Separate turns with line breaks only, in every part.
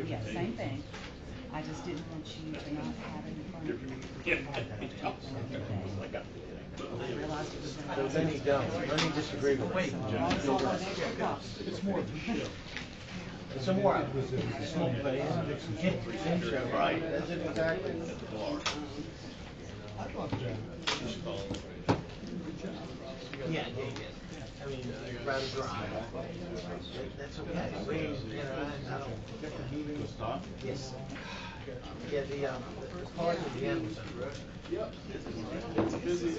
Yeah, same thing. I just didn't want you to not have any fun. I realized it was going to
So then you don't. Let me disagree with you.
It's more of a show.
It's a more small place. Right. That's it exactly.
I thought that.
Yeah. I mean, rather dry. That's okay. We, you know, I don't. Yes. Yeah, the cars at the end was under road.
Yep. It's busy.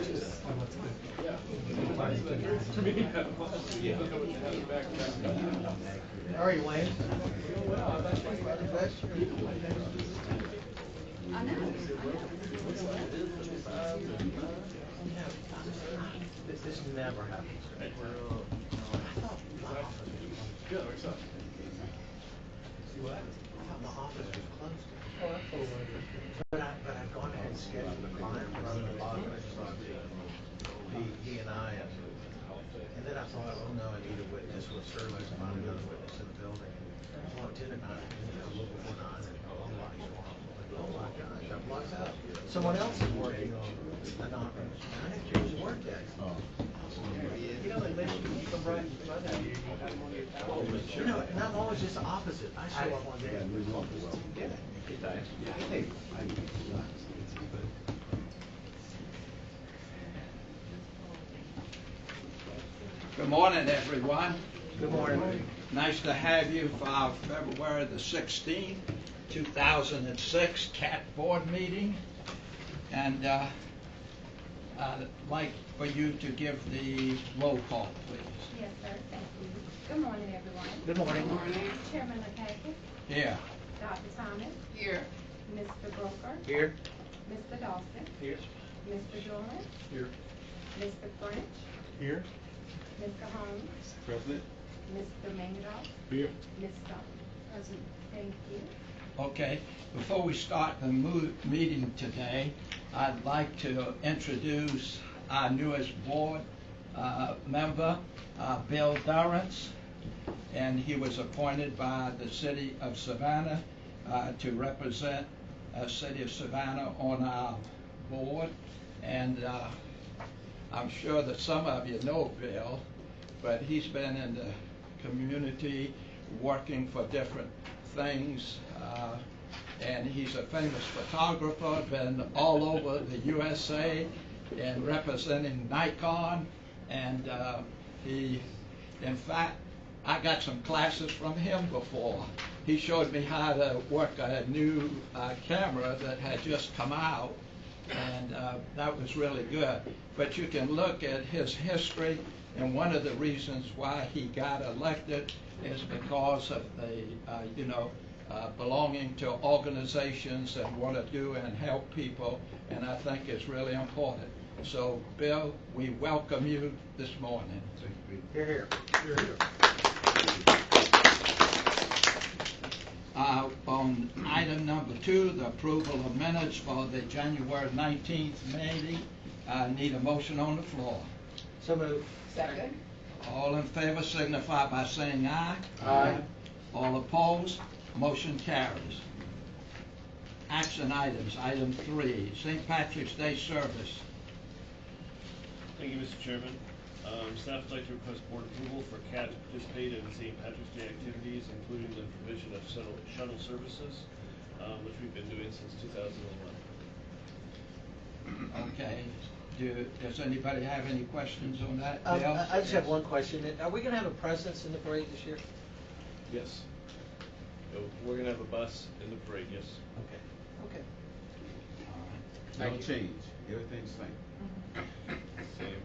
How are you, Wayne?
I know.
This never happens. I thought my office was closed.
See what?
I thought my office was closed.
Oh, that's all right.
But I've gone ahead and scheduled a client from the bottom. He and I, and then I thought, oh no, I need a witness. We'll certainly find another witness in the building. And I walked in at 9, a little before 9, and all the lights were off. Oh my gosh, I'm locked out. Someone else is working on anonymous. I didn't choose to work that.
You know, unless you come right out here, you put them on your towel.
You know, and I'm always just the opposite. I show up one day.
Good morning, everyone.
Good morning.
Nice to have you for our February the 16th, 2006 CAT board meeting. And I'd like for you to give the roll call, please.
Yes, sir. Thank you. Good morning, everyone.
Good morning.
Chairman McCaffrey.
Here.
Dr. Thomas.
Here.
Mr. Brooker.
Here.
Mr. Dawson.
Here.
Mr. Dorman.
Here.
Mr. French.
Here.
Mr. Holmes.
President.
Mr. Mangoff.
Here.
Ms. Stone. Present. Thank you.
Okay. Before we start the meeting today, I'd like to introduce our newest board member, Bill Durrance, and he was appointed by the City of Savannah to represent the City of Savannah on our board. And I'm sure that some of you know Bill, but he's been in the community working for different things, and he's a famous photographer, been all over the USA and representing Nikon, and he, in fact, I got some classes from him before. He showed me how to work a new camera that had just come out, and that was really good. But you can look at his history, and one of the reasons why he got elected is because of the, belonging to organizations and want to do and help people, and I think it's really important. So, Bill, we welcome you this morning.
Here, here.
Here.
On item number 2, the approval of minutes for the January 19th meeting, I need a motion on the floor.
So moved.
Second.
All in favor signify by saying aye.
Aye.
All opposed, motion carries. Action items, item 3, St. Patrick's Day service.
Thank you, Mr. Chairman. Staff would like to request board approval for CAT to participate in St. Patrick's Day activities, including the provision of shuttle services, which we've been doing since 2011.
Okay. Does anybody have any questions on that? Bill?
I just have one question. Are we going to have a presence in the parade this year?
Yes. We're going to have a bus in the parade, yes.
Okay. Okay.
All right.
No change. Everything's same.
Same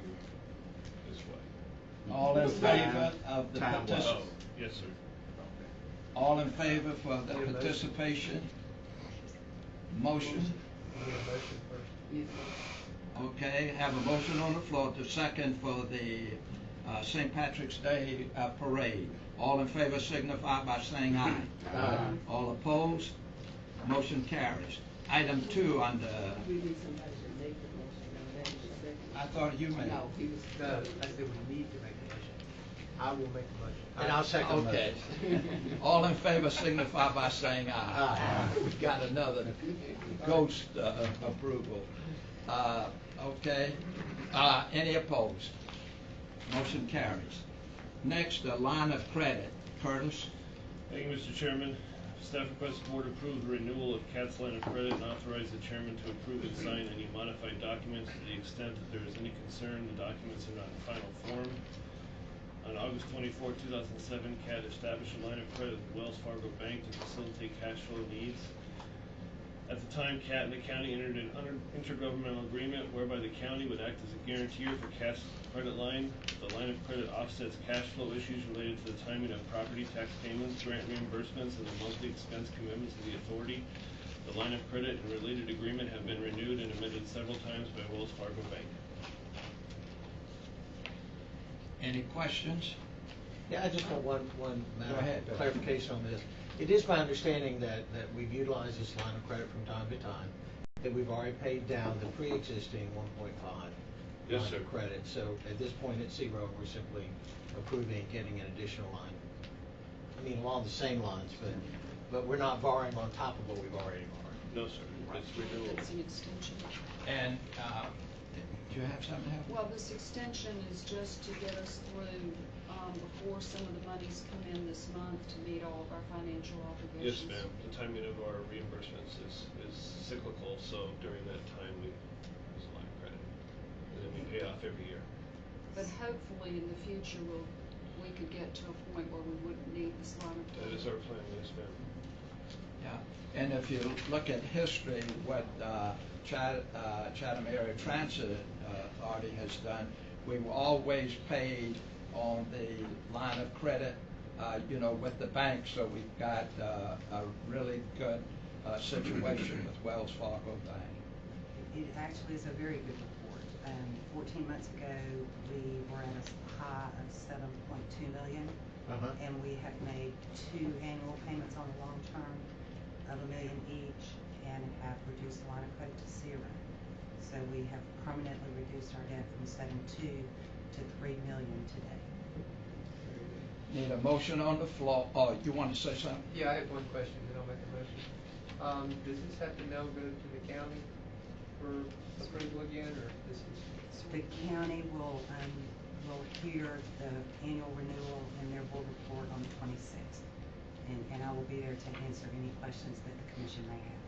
this way.
All in favor of the
Time was.
Oh, yes, sir.
All in favor for the participation? Motion? Okay, have a motion on the floor to second for the St. Patrick's Day parade. All in favor signify by saying aye.
Aye.
All opposed? Motion carries. Item 2 under... I thought you made.
No, I said we need to make a motion. I will make the motion.
And I'll second the
Okay.
motion.
All in favor signify by saying aye.
Aye.
We've got another ghost approval. Okay. Any opposed? Motion carries. Next, the line of credit. Curtis?
Thank you, Mr. Chairman. Staff requests the board approve the renewal of CAT's line of credit and authorize the chairman to approve and sign any modified documents to the extent that there is any concern the documents are not in final form. On August 24, 2007, CAT established a line of credit with Wells Fargo Bank to facilitate cash flow needs. At the time, CAT and the county entered an intergovernmental agreement whereby the county would act as a guarantor for CAT's credit line. The line of credit offsets cash flow issues related to the timing of property tax payments, grant reimbursements, and the monthly expense commitments of the authority. The line of credit and related agreement have been renewed and amended several times by Wells Fargo Bank.
Any questions?
Yeah, I just want one
Go ahead.
clarification on this. It is my understanding that we've utilized this line of credit from time to time, that we've already paid down the pre-existing 1.5
Yes,
line
sir.
of credit. So at this point it's zero, we're simply approving getting an additional line. I mean, along the same lines, but we're not borrowing on top of what we've already borrowed.
No, sir. It's renewal.
It's an extension.
And do you have something else?
Well, this extension is just to get us through, before some of the monies come in this month to meet all of our financial
Yes,
obligations.
ma'am. The timing of our reimbursements is cyclical, so during that time we use a line of credit. And then we pay off every year.
But hopefully in the future, we could get to a point where we wouldn't need this line of
That
credit.
is our plan, yes, ma'am.
Yeah, and if you look at history, what Chatham Area Transit Authority has done, we've always paid on the line of credit, with the bank, so we've got a really good situation with Wells Fargo Bank.
It actually is a very good report. 14 months ago, we were at a high of 7.2 million, and we have made 2 annual payments on the long term of $1 million each, and have reduced the line of credit to 0. So we have permanently reduced our debt from 7.2 to 3 million today.
Need a motion on the floor. Oh, you want to say something?
Yeah, I have one question, then I'll make a motion. Does this have to now go to the county for approval again, or this is?
The county will hear the annual renewal and their board report on the 26th. And I will be there to answer any questions that the commission may have.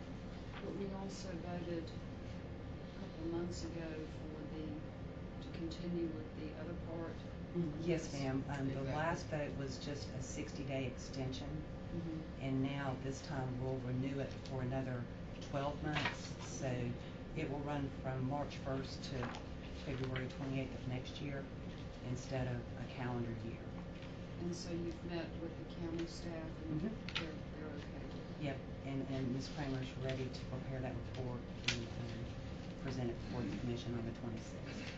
But we also voted a couple of months ago to continue with the other part.
Yes, ma'am. The last vote was just a 60-day extension.
Mm-hmm.
And now this time we'll renew it for another 12 months. So it will run from March 1st to February 28th of next year instead of a calendar year.
And so you've met with the county staff and
Mhm.
they're okay with it?
Yep, and Ms. Kramer's ready to prepare that report and present it before the commission on the 26th.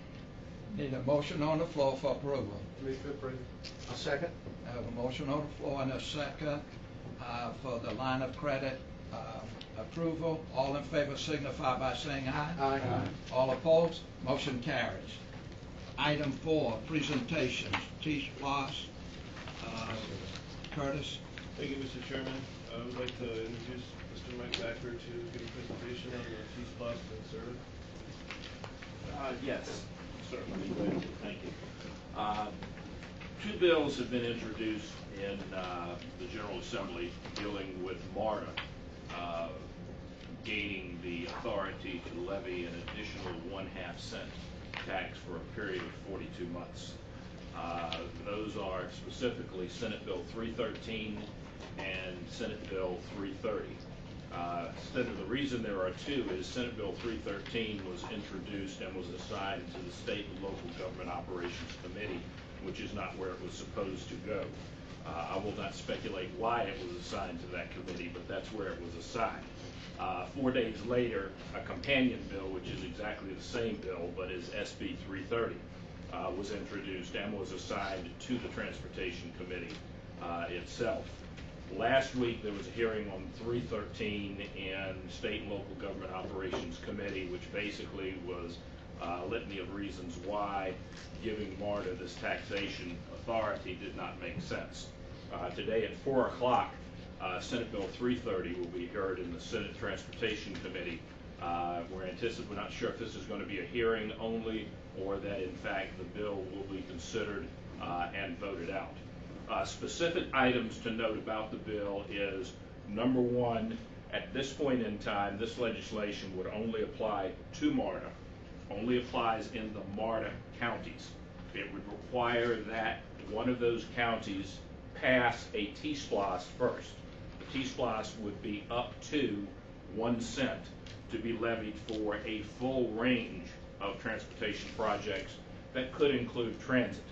Need a motion on the floor for approval.
Move to approve.
A second?
I have a motion on the floor and a second for the line of credit approval. All in favor signify by saying aye.
Aye.
All opposed? Motion carries. Item 4, presentations. T-Splosh, Curtis.
Thank you, Mr. Chairman. I would like to introduce Mr. Mike Backer to give a presentation on the T-Splosh and service.
Yes, certainly. Thank you. 2 bills have been introduced in the General Assembly dealing with MARTA gaining the authority to levy an additional 1/2 cent tax for a period of 42 months. Those are specifically Senate Bill 313 and Senate Bill 330. The reason there are 2 is Senate Bill 313 was introduced and was assigned to the State and Local Government Operations Committee, which is not where it was supposed to go. I will not speculate why it was assigned to that committee, but that's where it was assigned. 4 days later, a companion bill, which is exactly the same bill, but is SB 330, was introduced and was assigned to the Transportation Committee itself. Last week, there was a hearing on 313 in State and Local Government Operations Committee, which basically was litany of reasons why giving MARTA this taxation authority did not make sense. Today at 4 o'clock, Senate Bill 330 will be heard in the Senate Transportation Committee. We're not sure if this is going to be a hearing only or that in fact the bill will be considered and voted out. Specific items to note about the bill is, number one, at this point in time, this legislation would only apply to MARTA, only applies in the MARTA counties. It would require that one of those counties pass a T-SPLOST first. The T-SPLOST would be up to 1 cent to be levied for a full range of transportation projects that could include transit.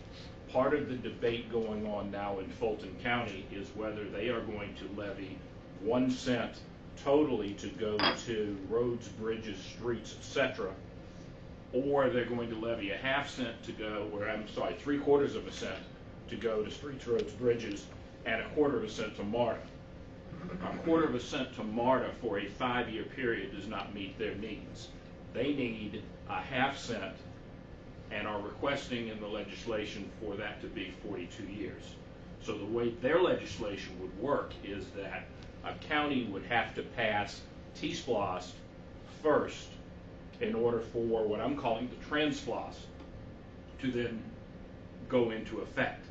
Part of the debate going on now in Fulton County is whether they are going to levy 1 cent totally to go to roads, bridges, streets, etc., or they're going to levy a ½ cent to go, or I'm sorry, 3/4 of a cent to go to streets, roads, bridges, and a 1/4 cent to MARTA. A 1/4 cent to MARTA for a 5-year period does not meet their needs. They need a ½ cent and are requesting in the legislation for that to be 42 years. So the way their legislation would work is that a county would have to pass T-SPLOST first in order for what I'm calling the TRANSPLOST to then go into effect.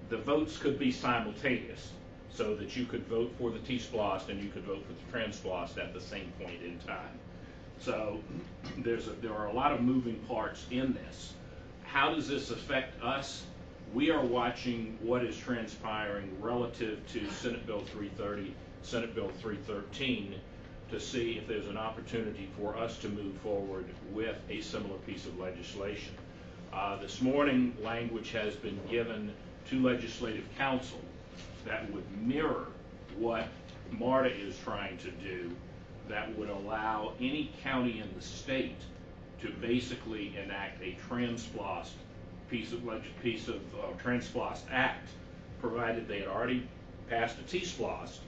The votes could be simultaneous, so that you could vote for the T-SPLOST and you could vote for the TRANSPLOST at the same point in time. So there are a lot of moving parts in this. How does this affect us? We are watching what is transpiring relative to Senate Bill 330, Senate Bill 313, to see if there's an opportunity for us to move forward with a similar piece of legislation. This morning, language has been given to Legislative Council that would mirror what MARTA is trying to do, that would allow any county in the state to basically enact a TRANSPLOST piece of TRANSPLOST Act, provided they had already passed a T-SPLOST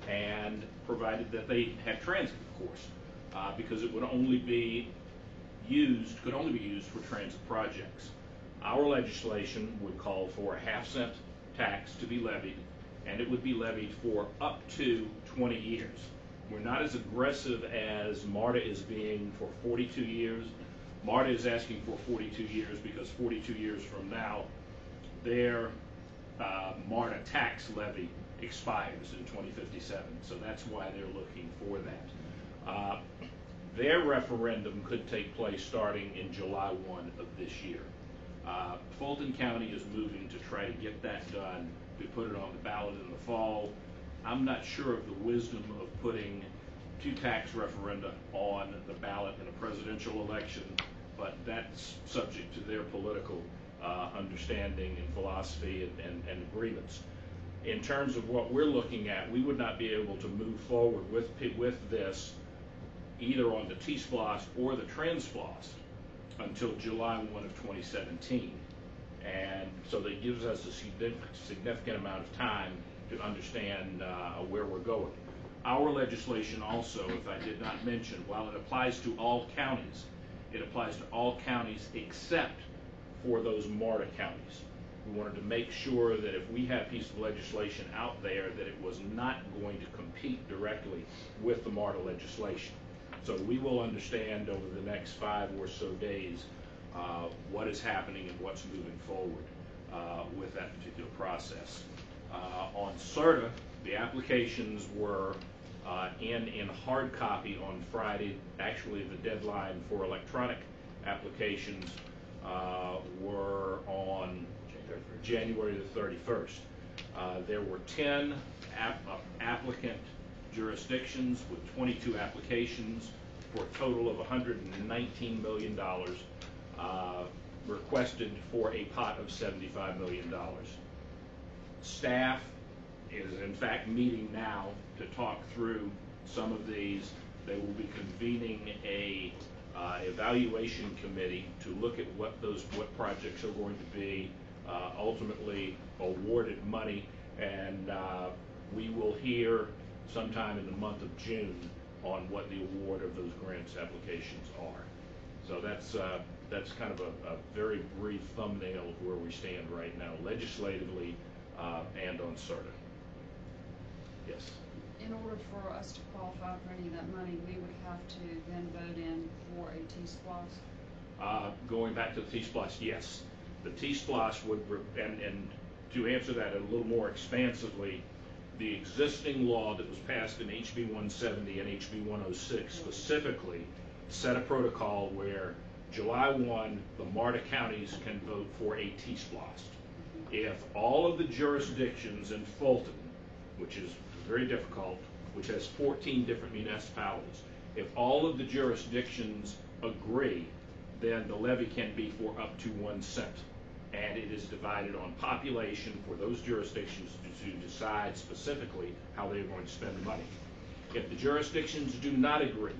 and provided that they had transit, of course, because it would only be used, could only be used for transit projects. Our legislation would call for a ½ cent tax to be levied, and it would be levied for up to 20 years. We're not as aggressive as MARTA is being for 42 years. MARTA is asking for 42 years because 42 years from now, their MARTA tax levy expires in 2057. So that's why they're looking for that. Their referendum could take place starting in July 1 of this year. Fulton County is moving to try to get that done, to put it on the ballot in the fall. I'm not sure of the wisdom of putting 2 tax referenda on the ballot in a presidential election, but that's subject to their political understanding and philosophy and agreements. In terms of what we're looking at, we would not be able to move forward with this either on the T-SPLOST or the TRANSPLOST until July 1 of 2017. And so that gives us a significant amount of time to understand where we're going. Our legislation also, if I did not mention, while it applies to all counties, it applies to all counties except for those MARTA counties. We wanted to make sure that if we had a piece of legislation out there, that it was not going to compete directly with the MARTA legislation. So we will understand over the next 5 or so days what is happening and what's moving forward with that particular process. On CERTA, the applications were in hard copy on Friday. Actually, the deadline for electronic applications were on January the 31st. There were 10 applicant jurisdictions with 22 applications for a total of $119 million requested for a pot of $75 million. Staff is in fact meeting now to talk through some of these. They will be convening a evaluation committee to look at what projects are going to be ultimately awarded money, and we will hear sometime in the month of June on what the award of those grants applications are. So that's kind of a very brief thumbnail of where we stand right now, legislatively and on CERTA. Yes.
In order for us to qualify for any of that money, we would have to then vote in for a T-Splosh?
Going back to the T-Splosh, yes. The T-Splosh would, and to answer that a little more expansively, the existing law that was passed in HB 170 and HB 106 specifically set a protocol where July 1, the MARTA counties can vote for a T-Splosh. If all of the jurisdictions in Fulton, which is very difficult, which has 14 different municipalities, if all of the jurisdictions agree, then the levy can be for up to 1 cent. And it is divided on population for those jurisdictions to decide specifically how they're going to spend the money. If the jurisdictions do not agree,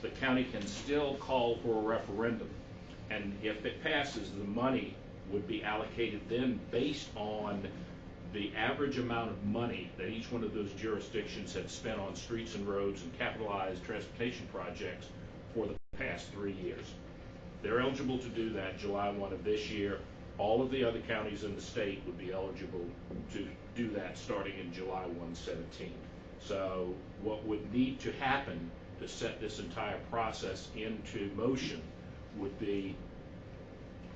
the county can still call for a referendum. And if it passes, the money would be allocated then based on the average amount of money that each one of those jurisdictions had spent on streets and roads and capitalized transportation projects for the past 3 years. They're eligible to do that July 1 of this year. All of the other counties in the state would be eligible to do that starting in July 1/17. So what would need to happen to set this entire process into motion would be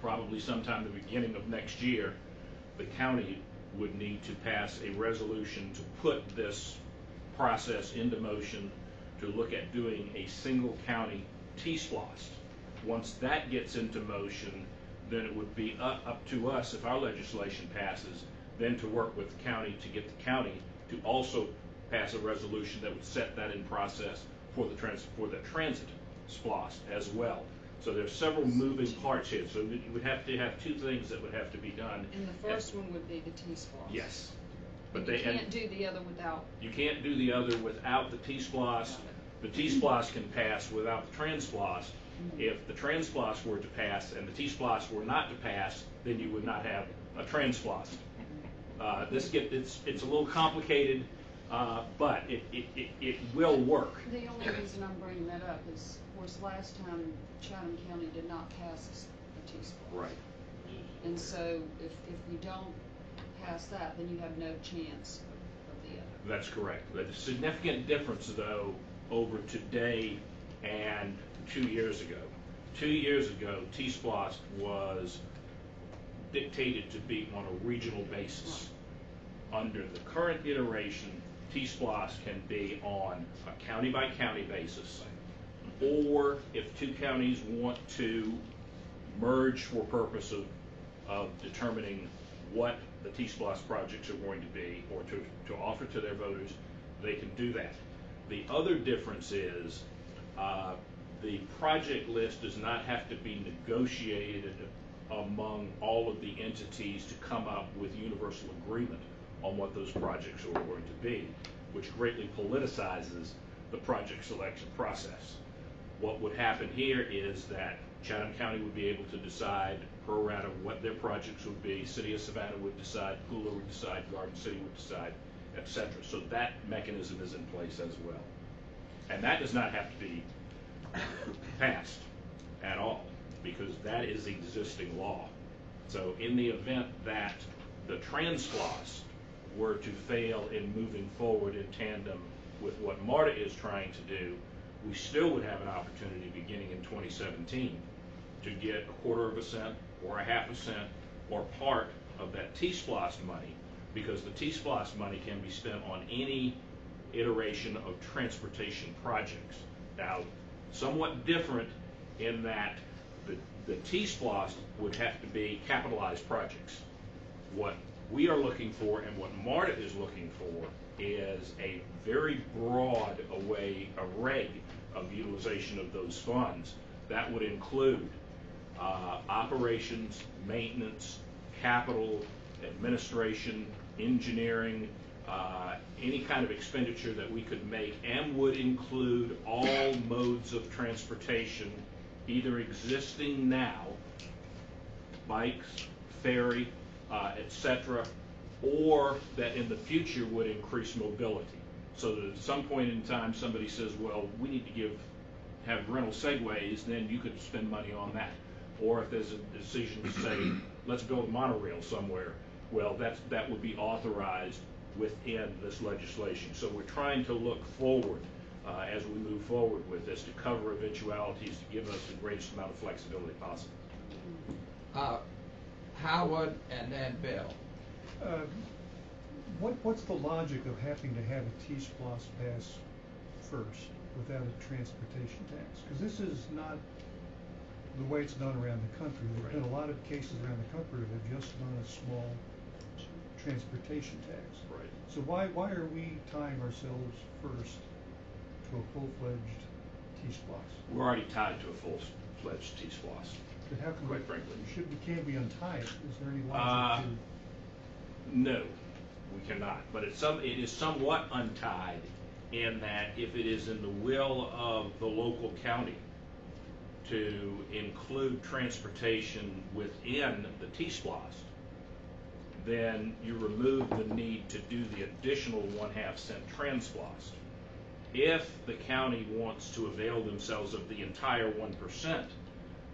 probably sometime the beginning of next year, the county would need to pass a resolution to put this process into motion to look at doing a single county T-Splosh. Once that gets into motion, then it would be up to us, if our legislation passes, then to work with the county to get the county to also pass a resolution that would set that in process for the transit splosh as well. So there's several moving parts here. So you would have to have two things that would have to be done.
And the first one would be the T-Splosh?
Yes.
But you can't do the other without?
You can't do the other without the T-Splosh. The T-Splosh can pass without the Trans-Splosh. If the Trans-Splosh were to pass and the T-Splosh were not to pass, then you would not have a Trans-Splosh. It's a little complicated, but it will work.
The only reason I'm bringing that up is, of course, last time Chatham County did not pass a T-Splosh.
Right.
And so if we don't pass that, then you have no chance of the other.
That's correct. There's a significant difference, though, over today and 2 years ago. 2 years ago, T-Splosh was dictated to be on a regional basis. Under the current iteration, T-Splosh can be on a county-by-county basis, or if two counties want to merge for purpose of determining what the T-Splosh projects are going to be, or to offer to their voters, they can do that. The other difference is the project list does not have to be negotiated among all of the entities to come up with universal agreement on what those projects are going to be, which greatly politicizes the project selection process. What would happen here is that Chatham County would be able to decide pro rata what their projects would be, City of Savannah would decide, Pooler would decide, Garden City would decide, etc. So that mechanism is in place as well. And that does not have to be passed at all, because that is existing law. So in the event that the Trans-Splosh were to fail in moving forward in tandem with what MARTA is trying to do, we still would have an opportunity beginning in 2017 to get 1/4 cent or 1/2 cent or part of that T-Splosh money, because the T-Splosh money can be spent on any iteration of transportation projects. Now, somewhat different in that the T-Splosh would have to be capitalized projects. What we are looking for and what MARTA is looking for is a very broad array of utilization of those funds. That would include operations, maintenance, capital, administration, engineering, any kind of expenditure that we could make, and would include all modes of transportation, either existing now, bikes, ferry, etc., or that in the future would increase mobility. So that at some point in time somebody says, well, we need to give have rental segways, then you could spend money on that. Or if there's a decision to say, let's build a monorail somewhere, well, that would be authorized within this legislation. So we're trying to look forward as we move forward with this to cover eventualities, to give us the greatest amount of flexibility possible.
Howard and then Bill.
What's the logic of having to have a T-Splosh pass first without a transportation tax? Because this is not the way it's done around the country. There have been a lot of cases around the country that have just done a small transportation tax.
Right.
So why are we tying ourselves first to a full-fledged T-Splosh?
We're already tied to a full-fledged T-Splosh.
But how can
quite frankly.
We can't we untie it? Is there any logic to?
No, we cannot. But it is somewhat untied in that if it is in the will of the local county to include transportation within the T-Splosh, then you remove the need to do the additional 1/2 cent trans-splosh. If the county wants to avail themselves of the entire 1%,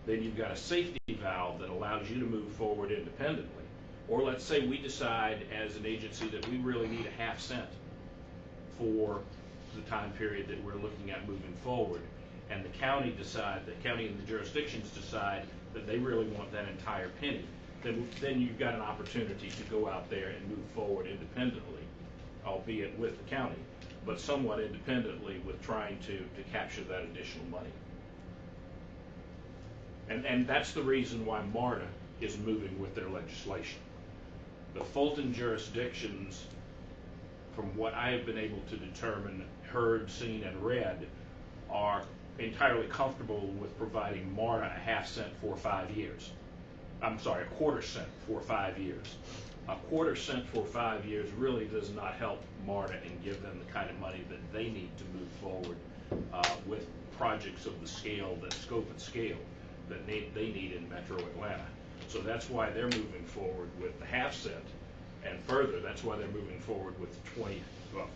then you've got a safety valve that allows you to move forward independently. Or let's say we decide as an agency that we really need a 1/2 cent for the time period that we're looking at moving forward, and the county and the jurisdictions decide that they really want that entire penny, then you've got an opportunity to go out there and move forward independently, albeit with the county, but somewhat independently with trying to capture that additional money. And that's the reason why MARTA is moving with their legislation. The Fulton jurisdictions, from what I have been able to determine, heard, seen, and read, are entirely comfortable with providing MARTA a 1/2 cent for 5 years. I'm sorry, a 1/4 cent for 5 years. A 1/4 cent for 5 years really does not help MARTA and give them the kind of money that they need to move forward with projects of the scope and scale that they need in Metro Atlanta. So that's why they're moving forward with the 1/2 cent, and further, that's why they're moving forward with the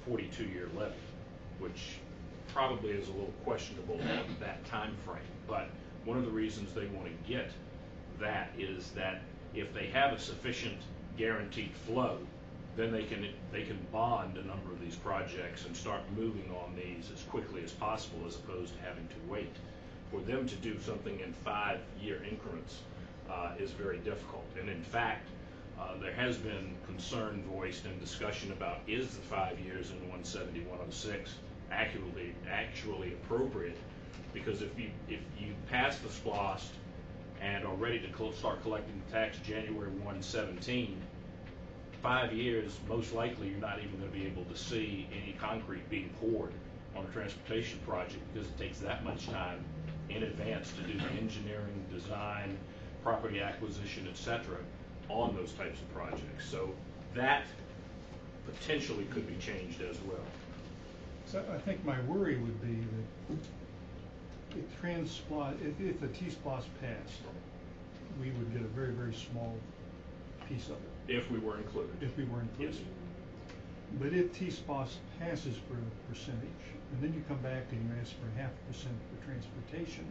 42-year levy, which probably is a little questionable at that time frame. But one of the reasons they want to get that is that if they have a sufficient guaranteed flow, then they can bond a number of these projects and start moving on these as quickly as possible, as opposed to having to wait. For them to do something in 5-year increments is very difficult. And in fact, there has been concern voiced and discussion about, is the 5 years in 170-106 actually appropriate? Because if you pass the SPLOST and are ready to start collecting the tax January 1/17, 5 years, most likely you're not even going to be able to see any concrete being poured on a transportation project, because it takes that much time in advance to do the engineering, design, property acquisition, etc. on those types of projects. So that potentially could be changed as well.
So I think my worry would be that if the T-Splosh passed, we would get a very, very small piece of it.
If we were included.
If we were included.
Yes.
But if T-Splosh passes for a percentage, and then you come back and you ask for 0.5% for transportation,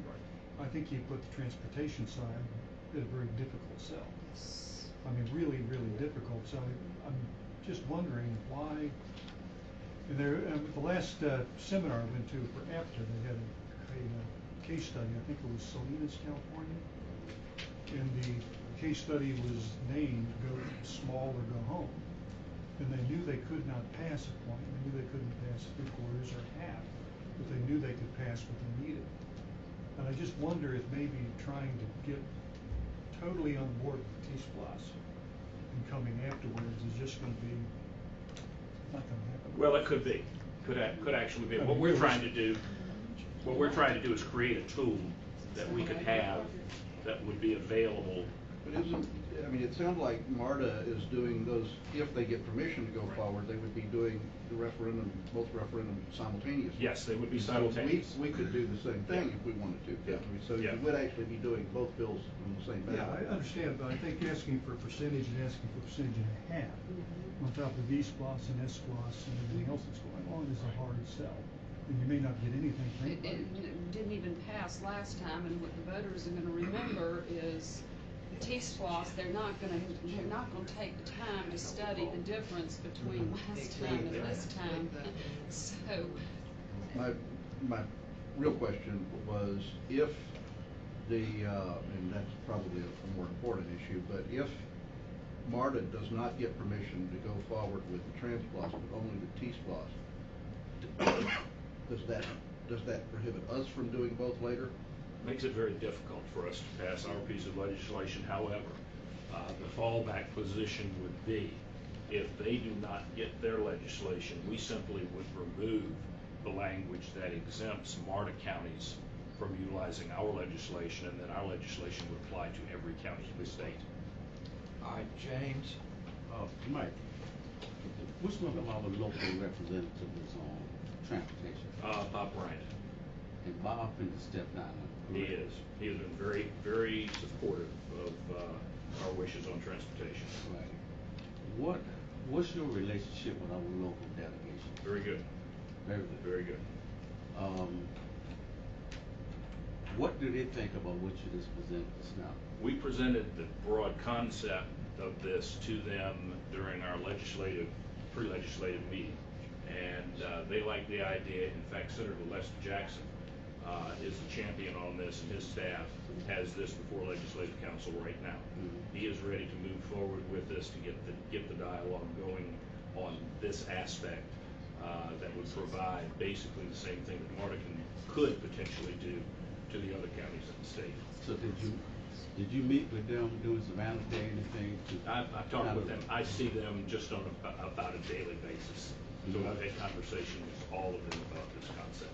I think you put the transportation side at a very difficult sell. I mean, really, really difficult. So I'm just wondering why. And the last seminar I went to for APTA, they had a case study. I think it was Salinas, California, and the case study was named "Go Small or Go Home." And they knew they could not pass a point. They knew they couldn't pass 3/4 or half, but they knew they could pass what they needed. And I just wonder if maybe trying to get totally on board with T-Splosh and coming afterwards is just going to be not going to happen.
Well, it could be. Could actually be. What we're trying to do is create a tool that we could have that would be available.
But it sounds like MARTA is doing those, if they get permission to go forward, they would be doing the referendum, both referendums simultaneously.
Yes, they would be simultaneous.
So we could do the same thing if we wanted to.
Yeah.
So you would actually be doing both bills on the same ballot.
Yeah, I understand, but I think asking for a percentage and asking for a percentage and a half on top of V-SPLOS and S-SPLOS and everything else that's going on is a hard sell. then you may not get anything for
It
anybody.
didn't even pass last time, and what the voters are gonna remember is T-SPLOS, they're not gonna take the time to study the difference between last time and this time. So,
My real question was if and that's probably a more important issue, but if MARTA does not get permission to go forward with the TransPLOS, but only the T-SPLOS, does that prohibit us from doing both later?
Makes it very difficult for us to pass our piece of legislation. However, the fallback position would be if they do not get their legislation, we simply would remove the language that exempts MARTA counties from utilizing our legislation, and then our legislation would apply to every county in the state.
All right, James.
Mike, which one of our local representatives is on transportation?
Bob Bryant.
And Bob finna step down.
He is. He has been very, very supportive of our wishes on transportation.
Right. What's your relationship with our local delegation?
Very good.
Very good.
Very good.
What do they think about what you just presented us now?
We presented the broad concept of this to them during our pre-legislative meeting, and they like the idea. In fact, Senator Lester Jackson is the champion on this, and his staff has this before Legislative Council right now. Mm-hmm. He is ready to move forward with this to get the dialogue going on this aspect that would provide basically the same thing that MARTA could potentially do to the other counties in the state.
So did you meet with them doing some annotating anything?
I've talked with them. I see them just on about a daily basis. So I've had conversations with all of them about this concept.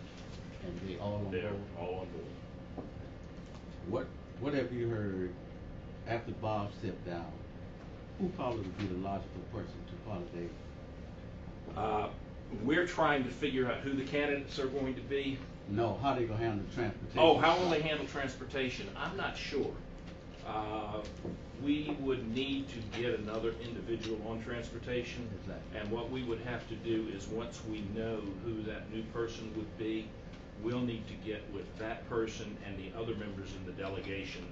And they all on board?
They're all on board.
What have you heard after Bob stepped down? Who probably would be the logical person to follow Dave?
We're trying to figure out who the candidates are going to be.
No, how they gonna handle transportation?
Oh, how will they handle transportation? I'm not sure. We would need to get another individual on transportation.
Exactly.
And what we would have to do is once we know who that new person would be, we'll need to get with that person and the other members in the delegation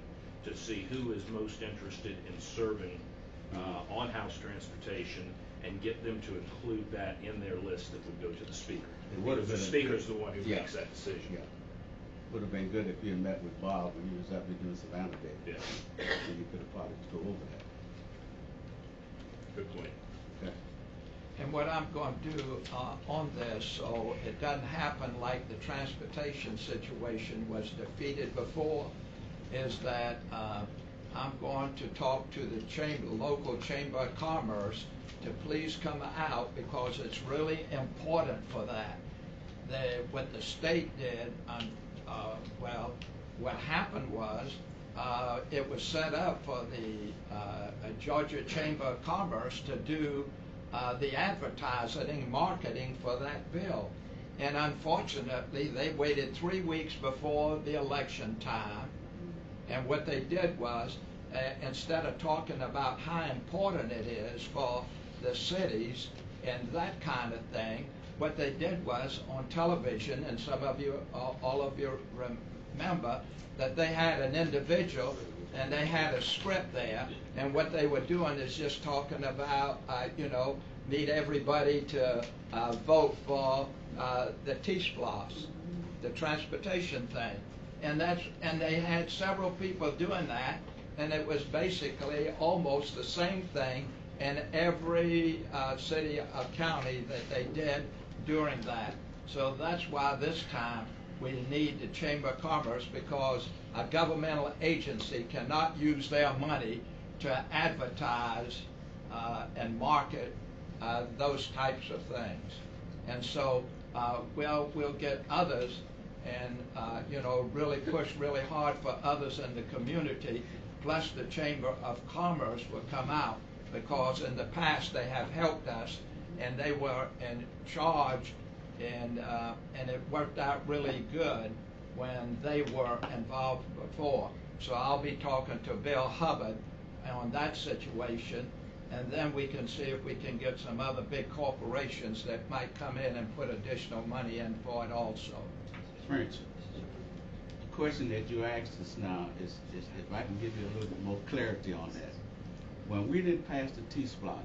to see who is most interested in serving on-house transportation and get them to include that in their list that would go to the speaker. Because the speaker is the one who makes that decision.
Yeah. Would have been good if you had met with Bob when you was up there doing some annotating.
Yeah.
So you could have probably go over that.
Good point.
Okay.
And what I'm going to do on this, so it doesn't happen like the transportation situation was defeated before, is that I'm going to talk to the local Chamber of Commerce to please come out, because it's really important for that. What the state did, well, what happened was it was set up for the Georgia Chamber of Commerce to do the advertising and marketing for that bill. And unfortunately, they waited 3 weeks before the election time. And what they did was, instead of talking about how important it is for the cities and that kind of thing, what they did was on television, and some of you, all of you remember, that they had an individual and they had a script there, and what they were doing is just talking about, need everybody to vote for the T-SPLOS, the transportation thing. And they had several people doing that, and it was basically almost the same thing in every city or county that they did during that. So that's why this time we need the Chamber of Commerce, because a governmental agency cannot use their money to advertise and market those types of things. And so we'll get others and really push really hard for others in the community, plus the Chamber of Commerce will come out, because in the past they have helped us and they were in charge, and it worked out really good when they were involved before. So I'll be talking to Bill Hubbard on that situation, and then we can see if we can get some other big corporations that might come in and put additional money in for it also.
French, the question that you asked us now is if I can give you a little bit more clarity on that. When we didn't pass the T-Splosh,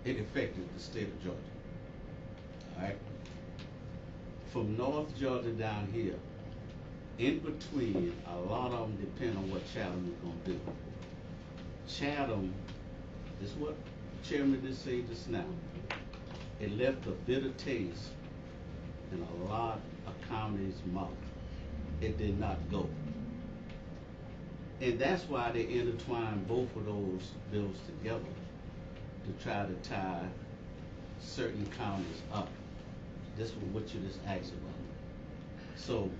it affected the state of Georgia. All right? From North Georgia down here, in between, a lot of them depend on what Chatham is going to do. Chatham is what Chairman just said just now. It left a bitter taste in a lot of counties' mouth. It did not go. And that's why they intertwined both of those bills together to try to tie certain counties up. This is what you just asked about. So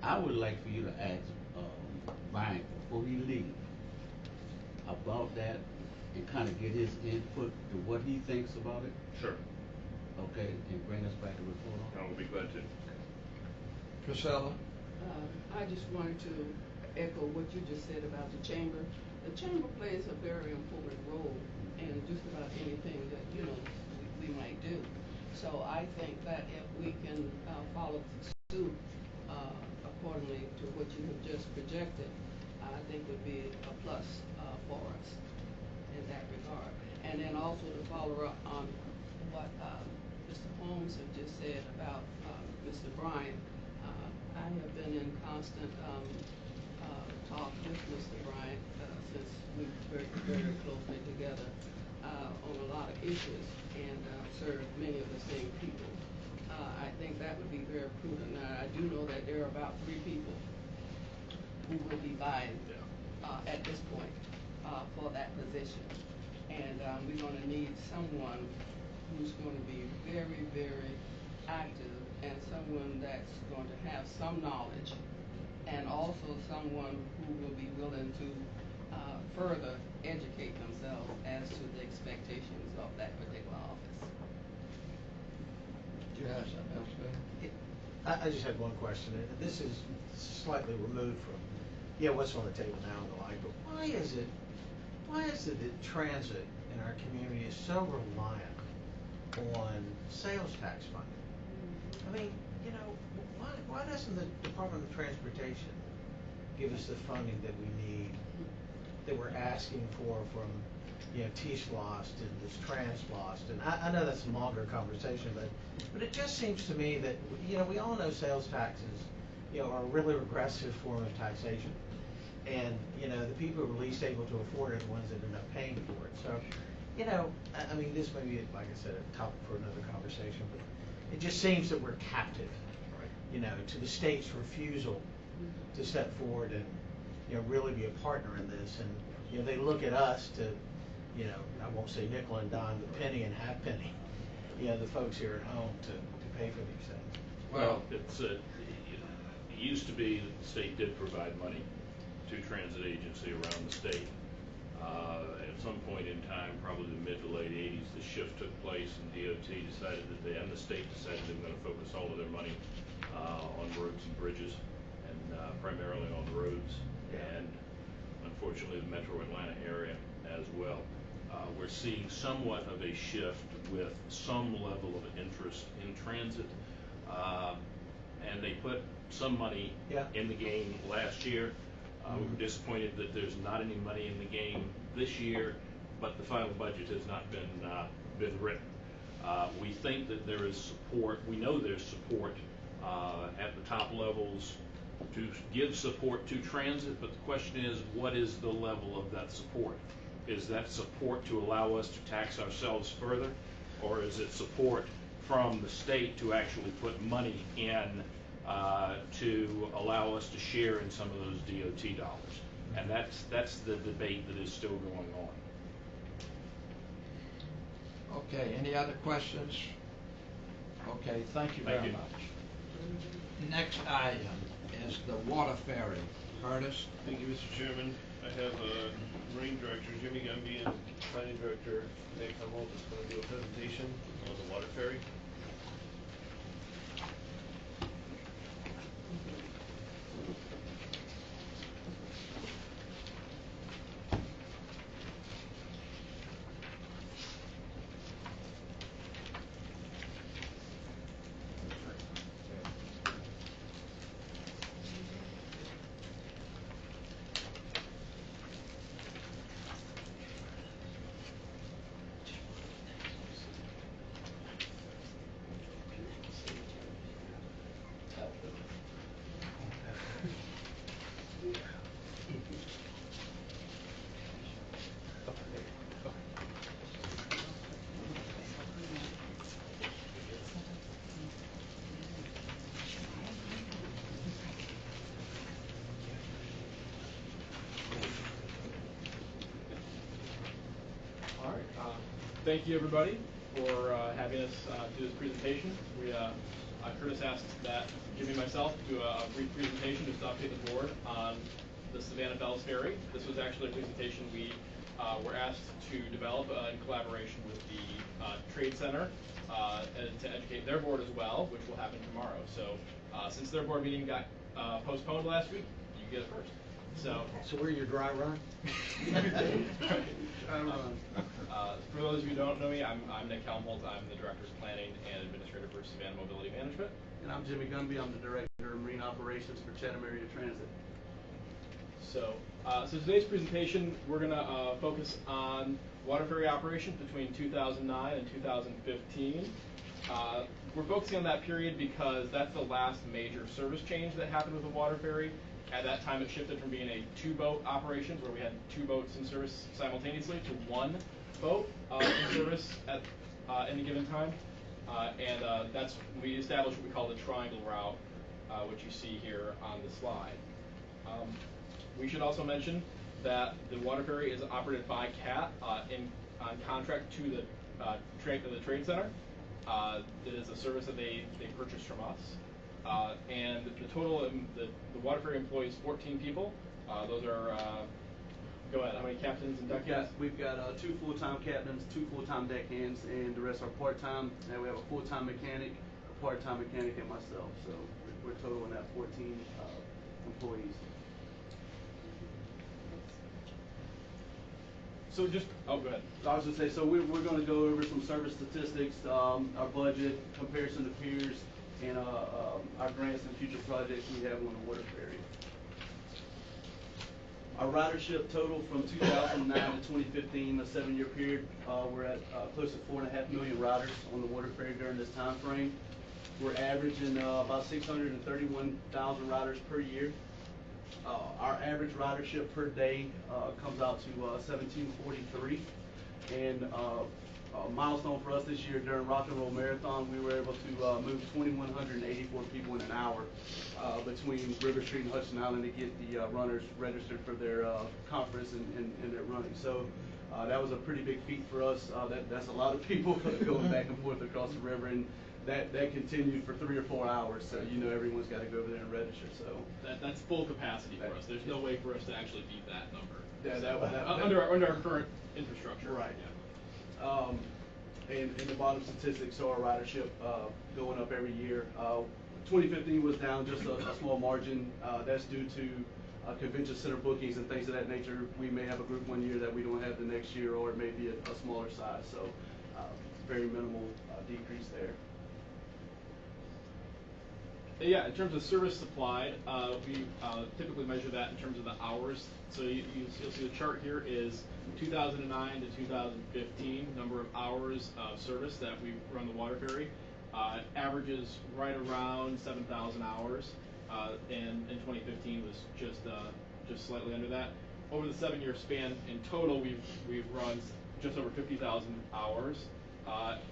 I would like for you to ask Brian before he leaves about that and kind of get his input to what he thinks about it.
Sure.
Okay, and bring us back a report on it.
I will be glad to.
Priscilla?
I just wanted to echo what you just said about the chamber. The chamber plays a very important role in just about anything that, we might do. So I think that if we can follow suit accordingly to what you have just projected, I think would be a plus for us in that regard. And then also to follow up on what Mr. Holmes had just said about Mr. Bryant. I have been in constant talk with Mr. Bryant since we worked very closely together on a lot of issues and served many of the same people. I think that would be very prudent. Now, I do know that there are about 3 people who will be vying at this point for that position. And we're going to need someone who's going to be very, very active and someone that's going to have some knowledge and also someone who will be willing to further educate themselves as to the expectations of that particular office.
Do you have something else, Bill?
I just had one question, and this is slightly removed from, what's on the table now and the like, but why is it that transit in our community is so reliant on sales tax funding? I mean, why doesn't the Department of Transportation give us the funding that we need, that we're asking for from, T-Slost and this Translost? And I know that's a longer conversation, but it just seems to me that, we all know sales taxes, are a really regressive form of taxation. And, the people who are least able to afford it are the ones that end up paying for it. So, I mean, this may be, like I said, a topic for another conversation, but it just seems that we're captive, to the state's refusal to step forward and, really be a partner in this. And, they look at us to, I won't say nickel and dime, but penny and halfpenny, the folks here at home to pay for these things.
Well, it used to be that the state did provide money to transit agency around the state. At some point in time, probably the mid to late 80s, the shift took place and DOT decided that and the state decided they were going to focus all of their money on roads and bridges and primarily on roads and unfortunately the metro Atlanta area as well. We're seeing somewhat of a shift with some level of interest in transit and they put some money in the game last year. We were disappointed that there's not any money in the game this year, but the final budget has not been written. We think that there is support. We know there's support at the top levels to give support to transit, but the question is, what is the level of that support? Is that support to allow us to tax ourselves further, or is it support from the state to actually put money in to allow us to share in some of those DOT dollars? And that's the debate that is still going on.
Okay, any other questions? Okay, thank you very much. Next item is the water ferry. Curtis?
Thank you, Mr. Chairman. I have Marine Director Jimmy Gumby and Planning Director Nick Hummel is going to do a presentation on the water ferry.
thank you everybody for having us do this presentation. Curtis asked that Jimmy and myself do a brief presentation to update the board on the Savannah Bells Ferry. This was actually a presentation we were asked to develop in collaboration with the Trade Center and to educate their board as well, which will happen tomorrow. So since their board meeting got postponed last week, you get it first. So
we're your dry run?
For those of you who don't know me, I'm Nick Helmholtz. I'm the Director of Planning and Administrator for Savannah Mobility Management.
And I'm Jimmy Gunby. I'm the Director of Marine Operations for Chatham Area Transit.
So today's presentation, we're going to focus on water ferry operations between 2009 and 2015. We're focusing on that period because that's the last major service change that happened with the water ferry. At that time, it shifted from being a two-boat operations, where we had two boats in service simultaneously, to one boat in service at any given time. We established what we call the triangle route, which you see here on the slide. We should also mention that the water ferry is operated by CAT on contract to the Trade Center. It is a service that they purchased from us. And the total, the water ferry employs 14 people. Those are, go ahead, how many captains and deckhands?
We've got 2 full-time captains, 2 full-time deckhands, and the rest are part-time. And we have a full-time mechanic, a part-time mechanic, and myself. So we're totaling at 14 employees.
So go ahead.
I was going to say, so we're going to go over some service statistics, our budget, comparison to peers, and our grants and future projects we have on the water ferry. Our ridership total from 2009 to 2015, a 7-year period, we're at close to 4.5 million riders on the water ferry during this time frame. We're averaging about 631,000 riders per year. Our average ridership per day comes out to 1743, and a milestone for us this year during Rock and Roll Marathon, we were able to move 2,184 people in an hour between River Street and Hudson Island to get the runners registered for their conference and their running. So that was a pretty big feat for us. That's a lot of people going back and forth across the river, and that continued for 3 or 4 hours. So everyone's got to go over there and register. So
that's full capacity for us. There's no way for us to actually beat that number. Under our current infrastructure.
Right. Yeah. And the bottom statistics show our ridership going up every year. 2015 was down just a small margin. That's due to convention center bookings and things of that nature. We may have a group one year that we don't have the next year, or it may be a smaller size. So very minimal decrease there.
Yeah, in terms of service supplied, we typically measure that in terms of the hours. So you'll see the chart here is 2009 to 2015 number of hours of service that we run the water ferry. Averages right around 7,000 hours, and in 2015 was just slightly under that. Over the 7-year span, in total, we've run just over 50,000 hours.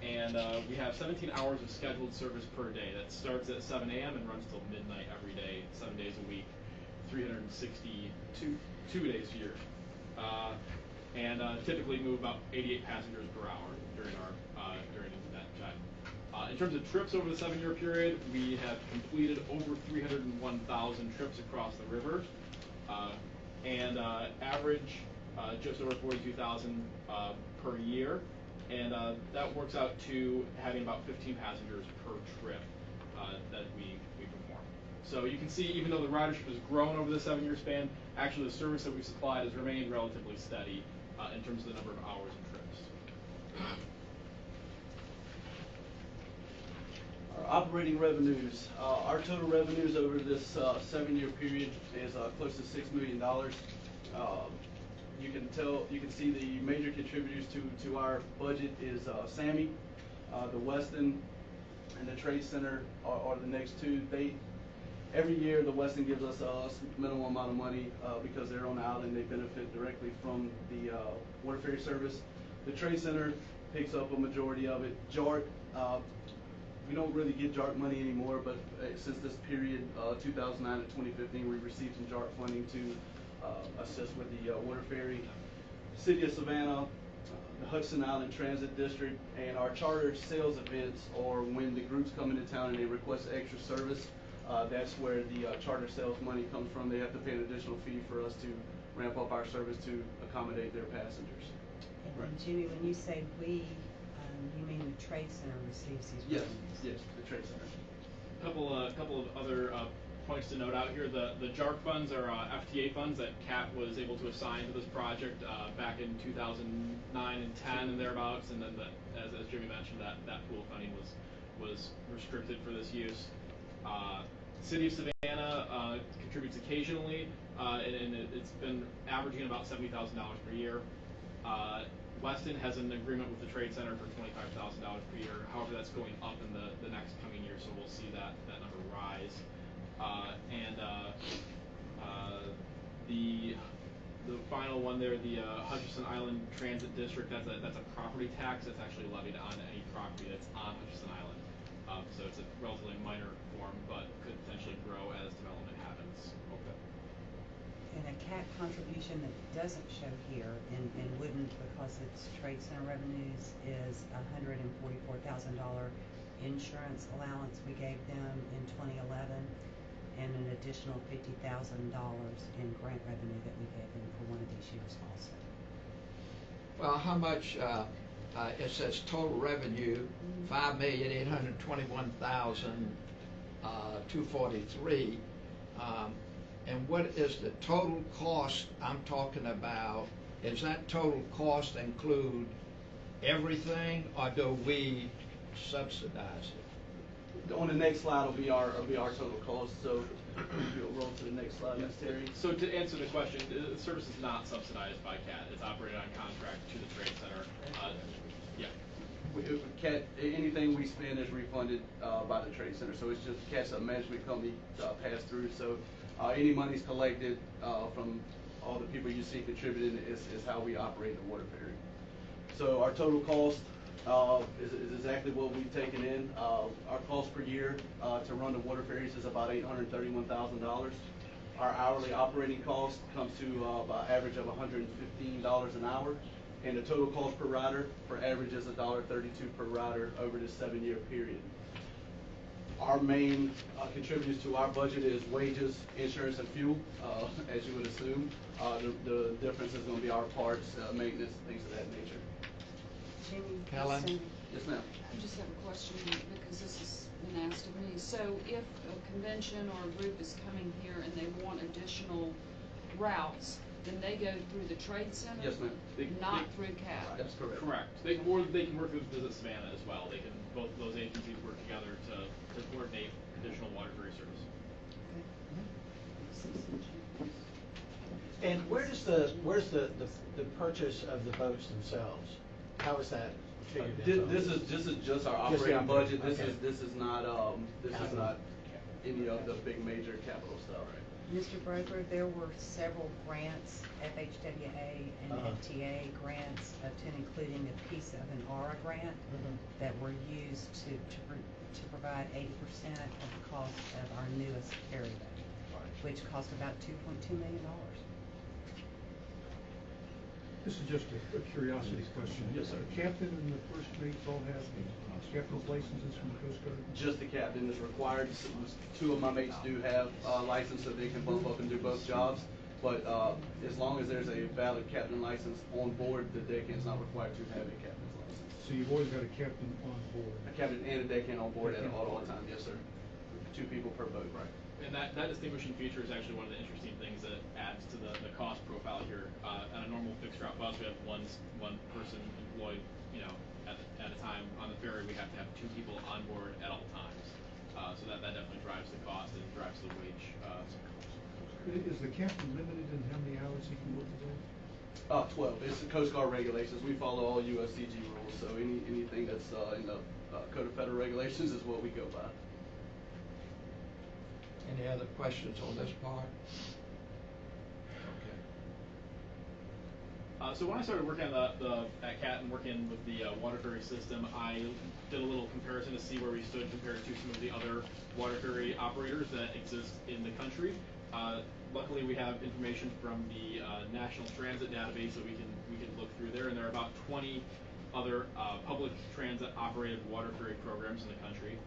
And we have 17 hours of scheduled service per day. That starts at 7 a.m. and runs till midnight every day, 7 days a week, 362 days a year. And typically move about 88 passengers per hour during that time. In terms of trips over the 7-year period, we have completed over 301,000 trips across the river, and average just over 42,000 per year. And that works out to having about 15 passengers per trip that we perform. So you can see, even though the ridership has grown over the 7-year span, actually the service that we've supplied has remained relatively steady in terms of the number of hours and trips.
Our operating revenues. Our total revenues over this 7-year period is close to $6 million. You can see the major contributors to our budget is SAMI, the Westin, and the Trade Center are the next two. Every year the Westin gives us a minimal amount of money because they're on the island. They benefit directly from the water ferry service. The Trade Center picks up a majority of it. JARC, we don't really get JARC money anymore, but since this period, 2009 to 2015, we received some JARC funding to assist with the water ferry. City of Savannah, the Hudson Island Transit District, and our charter sales events are when the groups come into town and they request extra service. That's where the charter sales money comes from. They have to pay an additional fee for us to ramp up our service to accommodate their passengers.
And Jimmy, when you say we, you mean the Trade Center receives these
Yes,
revenues?
yes, the Trade Center.
Couple of other points to note out here. The JARC funds are FTA funds that CAT was able to assign to this project back in 2009 and 10 and thereabouts, and then as Jimmy mentioned, that pool funding was restricted for this use. City of Savannah contributes occasionally, and it's been averaging about $70,000 per year. Weston has an agreement with the Trade Center for $25,000 per year. However, that's going up in the next coming year, so we'll see that number rise. The final one there, the Hutchinson Island Transit District, that's a property tax that's actually levied on any property that's on Hutchinson Island. So it's a relatively minor form, but could potentially grow as development happens. Okay.
And a CAT contribution that doesn't show here and wouldn't because it's Trade Center revenues is $144,000 insurance allowance we gave them in 2011 and an additional $50,000 in grant revenue that we gave them for one of these years also.
Well, how much, it says total revenue, $5,821,243. And what is the total cost I'm talking about? Is that total cost include everything, or do we subsidize it?
On the next slide will be our total cost. So we'll roll to the next slide, Ms. Terry.
So to answer the question, the service is not subsidized by CAT. It's operated on contract to the Trade Center.
CAT, anything we spend is refunded by the Trade Center. So it's just CAT's a management company pass through. So any monies collected from all the people you see contributing is how we operate the water ferry. So our total cost is exactly what we've taken in. Our cost per year to run the water ferries is about $831,000. Our hourly operating cost comes to an average of $115 an hour, and the total cost per rider for average is $1.32 per rider over this 7-year period. Our main contributors to our budget is wages, insurance, and fuel, as you would assume. The difference is going to be our parts, maintenance, things of that nature.
Jimmy,
Helen?
Yes, ma'am.
I just have a question because this has been asked of me. So if a convention or a group is coming here and they want additional routes, then they go through the Trade Center?
Yes, ma'am.
Not through CAT?
That's correct.
Correct. They can work with Visit Savannah as well. They can, both those agencies work together to coordinate additional water ferry service.
And where's the purchase of the boats themselves? How is that figured in?
This is just our operating budget. This is not any of the big major capital stuff.
Mr. Broker, there were several grants, FHWA and FTA grants, to including a piece of an ARA grant that were used to provide 80% of the cost of our newest ferry boat, which cost about $2.2 million.
This is just a curiosity question.
Yes, sir.
The captain and the first mates all have captain's licenses from the Coast Guard?
Just the captain is required. 2 of my mates do have license, so they can bump up and do both jobs. But as long as there's a valid captain license on board, the deckhand is not required to have a captain's license.
So you've always got a captain on board?
A captain and a deckhand on board at all time, yes, sir. 2 people per boat. Right.
And that distinguishing feature is actually one of the interesting things that adds to the cost profile here. On a normal fixed route bus, we have one person employed, at a time. On the ferry, we have to have 2 people on board at all times. So that definitely drives the cost and drives the wage.
Is the captain limited in how many hours he can work a day?
12. It's the Coast Guard regulations. We follow all USCG rules, so anything that's in the Code of Federal Regulations is what we go by.
Any other questions on this part? Okay.
So when I started working at CAT and working with the water ferry system, I did a little comparison to see where we stood compared to some of the other water ferry operators that exist in the country. Luckily, we have information from the National Transit Database, so we can could look through there, and there are about 20 other public transit operated water ferry programs in the country.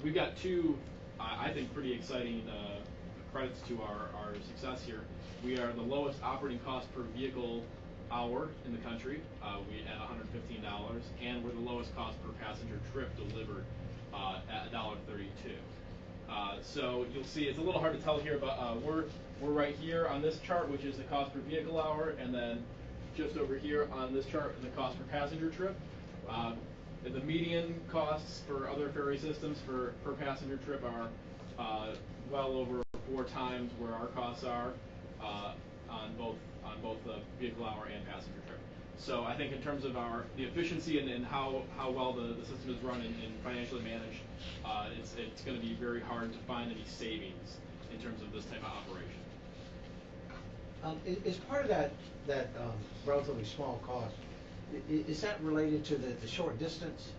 We've got two, I think, pretty exciting credits to our success here. We are the lowest operating cost per vehicle hour in the country, we at $115, and we're the lowest cost per passenger trip delivered at $1.32. So you'll see it's a little hard to tell here, but we're right here on this chart, which is the cost per vehicle hour, and then just over here on this chart, the cost per passenger trip. The median costs for other ferry systems per passenger trip are well over 4 times where our costs are on both the vehicle hour and passenger trip. So I think in terms of the efficiency and how well the system is run and financially managed, it's going to be very hard to find any savings in terms of this type of operation.
Is part of that relatively small cost, is that related to the short distance?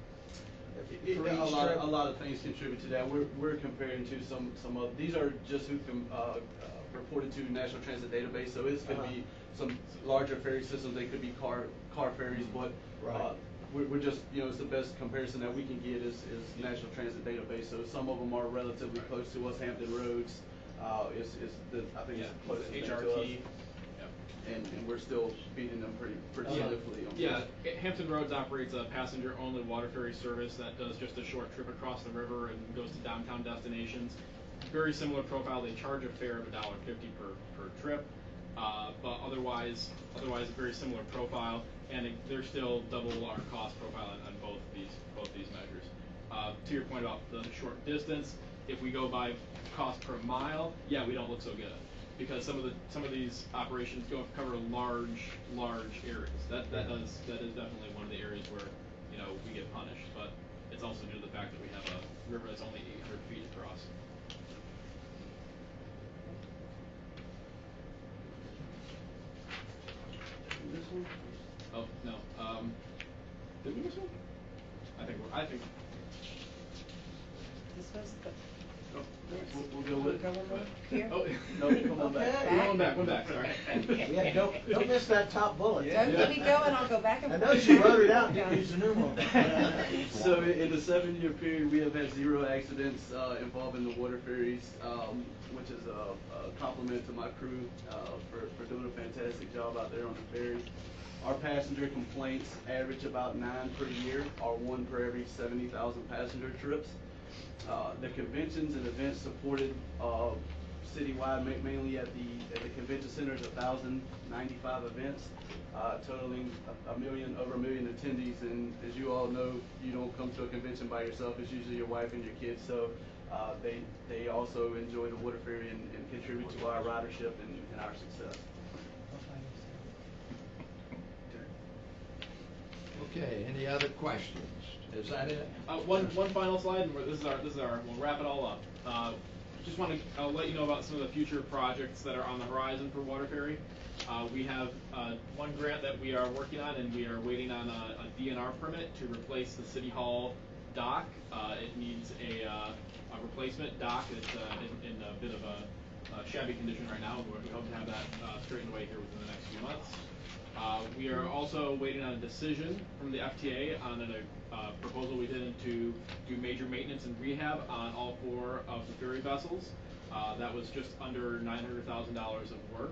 A lot of things contribute to that. We're comparing to some of these are just who can reported to National Transit Database, so it's going to be some larger ferry systems. They could be car ferries, but we're just, it's the best comparison that we can get is National Transit Database. So some of them are relatively close to us. Hampton Roads I think it's the closest thing to us. And we're still beating them pretty significantly.
Hampton Roads operates a passenger-only water ferry service that does just a short trip across the river and goes to downtown destinations. Very similar profile. They charge a fare of $1.50 per trip, but otherwise a very similar profile, and they're still double our cost profile on both these measures. To your point about the short distance, if we go by cost per mile, we don't look so good, because some of these operations cover large areas. That is definitely one of the areas where we get punished, but it's also due to the fact that we have a river that's only 800 feet across.
This one?
Oh no. Did we miss one? I think.
This was the.
We'll go with
Here?
Oh,
no, come on back. One back, sorry.
Don't miss that top bullet.
Don't get me going, I'll go back and
I
forth.
know she wrote it out and used a numeral.
So in the 7-year period, we have had 0 accidents involving the water ferries, which is a compliment to my crew for doing a fantastic job out there on the ferries. Our passenger complaints average about 9 per year, or 1 per every 70,000 passenger trips. The conventions and events supported citywide, mainly at the convention center, is 1,095 events, totaling over a million attendees. And as you all know, you don't come to a convention by yourself. It's usually your wife and your kids. So they also enjoy the water ferry and contribute to our ridership and our success.
Okay, any other questions? Is that it?
One final slide, and this is our. We'll wrap it all up. Just want to let you know about some of the future projects that are on the horizon for water ferry. We have one grant that we are working on, and we are waiting on a DNR permit to replace the City Hall dock. It needs a replacement dock. It's in a bit of a shabby condition right now. We hope to have that straightened away here within the next few months. We are also waiting on a decision from the FTA on a proposal we did to do major maintenance and rehab on all 4 of the ferry vessels. That was just under $900,000 of work.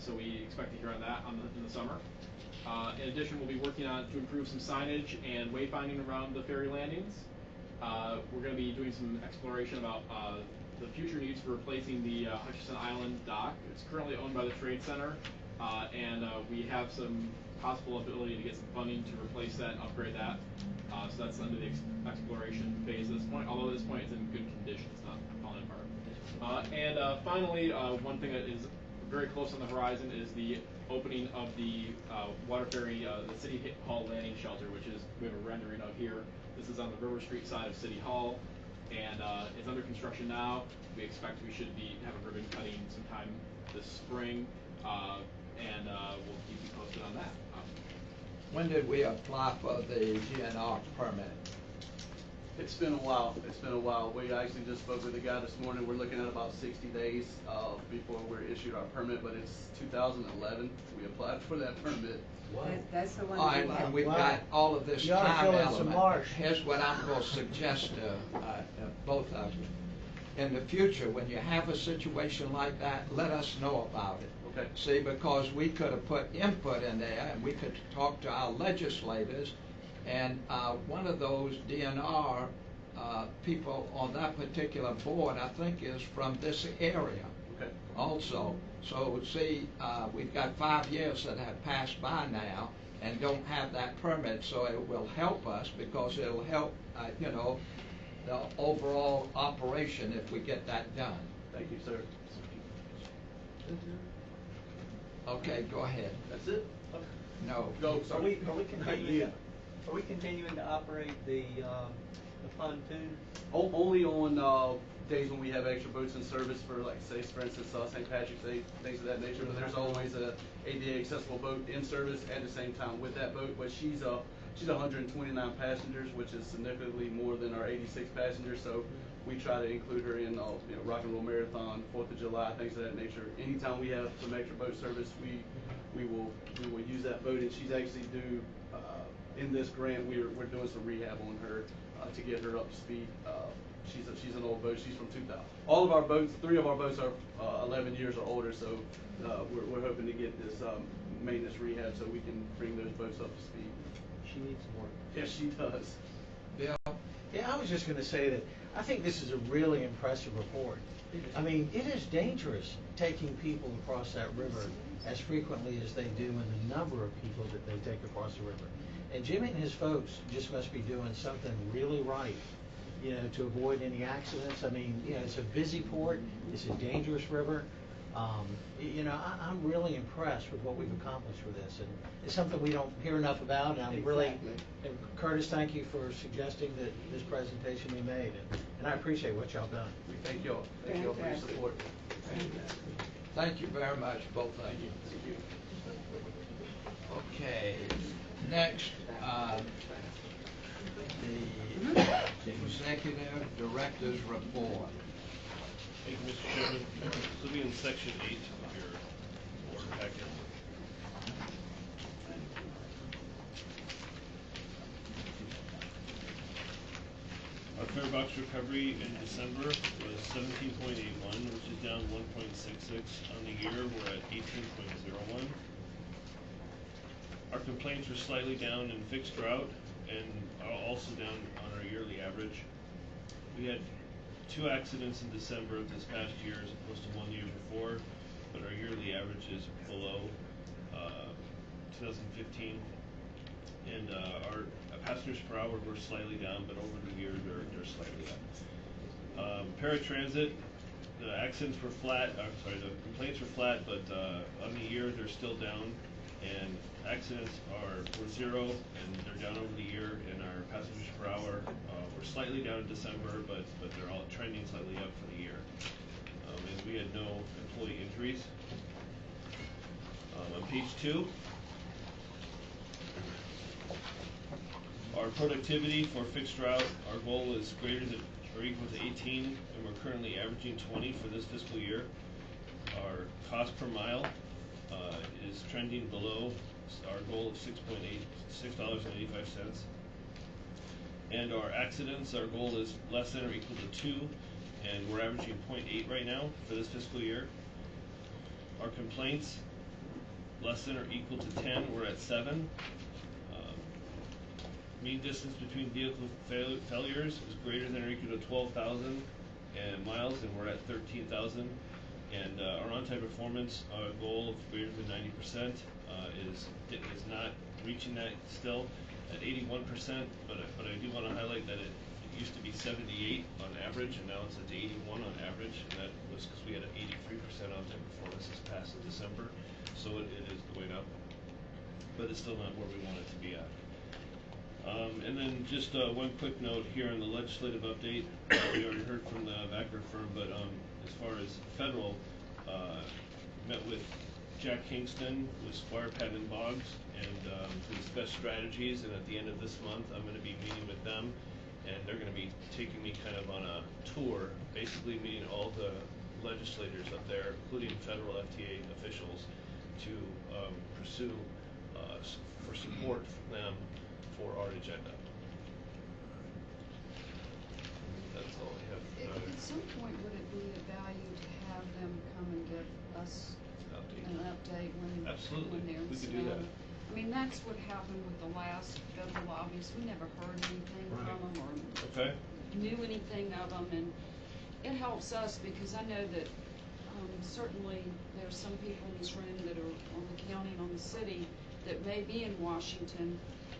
So we expect to hear on that in the summer. In addition, we'll be working on to improve some signage and wayfinding around the ferry landings. We're going to be doing some exploration about the future needs for replacing the Hutchison Island dock. It's currently owned by the Trade Center. And we have some possible ability to get some funding to replace that and upgrade that. So that's under the exploration phase at this point, although at this point it's in good condition, it's not falling apart. And finally, one thing that is very close on the horizon is the opening of the water ferry, the City Hall landing shelter, which is, we have a rendering of here. This is on the River Street side of City Hall, and it's under construction now. We expect we should have a ribbon cutting sometime this spring. And we'll keep you posted on that.
When did we apply for the GNR permit?
It's been a while. It's been a while. We actually just spoke with a guy this morning. We're looking at about 60 days before we're issued our permit, but it's 2011. We applied for that permit.
That's the one.
All right, and we've got all of this
You ought to
time
fill in some
element.
marsh.
Here's what I'm gonna suggest to both of you. In the future, when you have a situation like that, let us know about it.
Okay.
See, because we could have put input in there, and we could talk to our legislators, and one of those DNR people on that particular board, I think, is from this area.
Okay.
Also, so see, we've got 5 years that have passed by now and don't have that permit, so it will help us because it'll help, the overall operation if we get that done.
Thank you, sir.
Okay, go ahead.
That's it?
No.
Go,
Are
sorry.
we continuing to operate the pontoon?
Only on days when we have extra boats in service for, like, say, for instance, St. Patrick's Day, things of that nature. But there's always a ADA accessible boat in service at the same time with that boat. But she's 129 passengers, which is significantly more than our 86 passengers. So we try to include her in, Rock and Roll Marathon, 4th of July, things of that nature. Anytime we have some extra boat service, we will use that boat. And she's actually due in this grant. We're doing some rehab on her to get her up to speed. She's an old boat. She's from 2000. All of our boats, 3 of our boats are 11 years or older. So we're hoping to get this maintenance rehab so we can bring those boats up to speed.
She needs more.
Yes, she does.
Bill?
Yeah, I was just going to say that I think this is a really impressive report. I mean, it is dangerous taking people across that river as frequently as they do and the number of people that they take across the river. And Jimmy and his folks just must be doing something really right, to avoid any accidents. I mean, it's a busy port. It's a dangerous river. I'm really impressed with what we've accomplished with this, and it's something we don't hear enough about. And I'm really, and Curtis, thank you for suggesting that this presentation be made, and I appreciate what y'all done.
We thank y'all. Thank y'all for your support.
Thank you very much, both of you.
Thank you.
Okay, next, the Executive Director's Report.
Thank you, Mr. Chairman. This will be in section 8 of your board packet. Our fare box recovery in December was 17.81, which is down 1.66. On the year, we're at 18.01. Our complaints were slightly down in fixed route and are also down on our yearly average. We had 2 accidents in December of this past year as opposed to 1 year before, but our yearly average is below 2015. And our passengers per hour were slightly down, but over the year they're slightly up. Paratransit, the accidents were flat. The complaints were flat, but on the year they're still down. And accidents were 0, and they're down over the year. And our passengers per hour were slightly down in December, but they're all trending slightly up for the year. And we had no employee injuries. On page 2, our productivity for fixed route, our goal is greater than or equal to 18, and we're currently averaging 20 for this fiscal year. Our cost per mile is trending below our goal of $6.85. And our accidents, our goal is less than or equal to 2, and we're averaging 0.8 right now for this fiscal year. Our complaints, less than or equal to 10, we're at 7. Mean distance between vehicle failures is greater than or equal to 12,000 miles, and we're at 13,000. And our on-time performance goal of greater than 90% is not reaching that still at 81%. But I do want to highlight that it used to be 78 on average, and now it's at 81 on average, and that was because we had an 83% on-time performance this past December. So it is going up, but it's still not where we want it to be at. And then just one quick note here on the legislative update. We already heard from the Vacker firm, but as far as federal, met with Jack Kingston, with Squire Patton Boggs, and to discuss strategies. And at the end of this month, I'm going to be meeting with them and they're gonna be taking me kind of on a tour, basically meeting all the legislators up there, including federal FTA officials, to pursue for support from them for our agenda. That's all I have.
At some point, would it be of value to have them come and give us an update when,
Absolutely.
when they're in
We could do that.
Sonoma? I mean, that's what happened with the last federal lobbyists. We never heard anything
Right.
from them or
Okay.
knew anything of them, and it helps us because I know that certainly there's some people in this room that are on the county and on the city that may be in Washington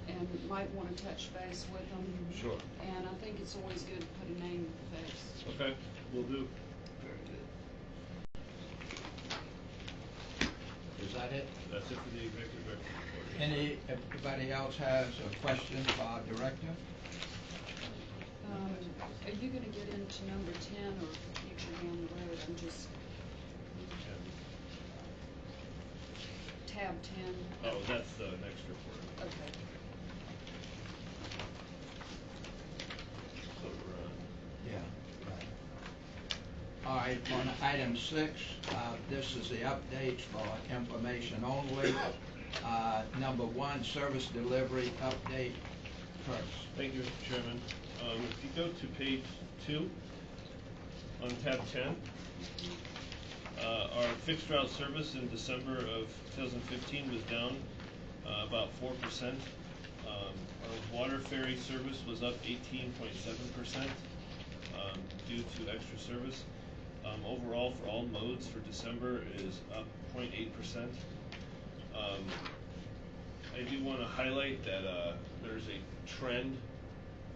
and might want to touch base with them.
Sure.
And I think it's always good to put a name to the face.
Okay, will do.
Very good.
Is that it?
That's it for the executive director's report.
Anybody else has a question for our director?
Are you going to get into number 10 or future down the road? I'm just tab 10.
Oh, that's the next report.
Okay.
So we're on.
Yeah. All right, on item 6, this is the updates for information only. Number 1, service delivery update first.
Thank you, Mr. Chairman. If you go to page 2, on tab 10, our fixed route service in December of 2015 was down about 4%. Our water ferry service was up 18.7% due to extra service. Overall, for all modes for December is up 0.8%. I do want to highlight that there's a trend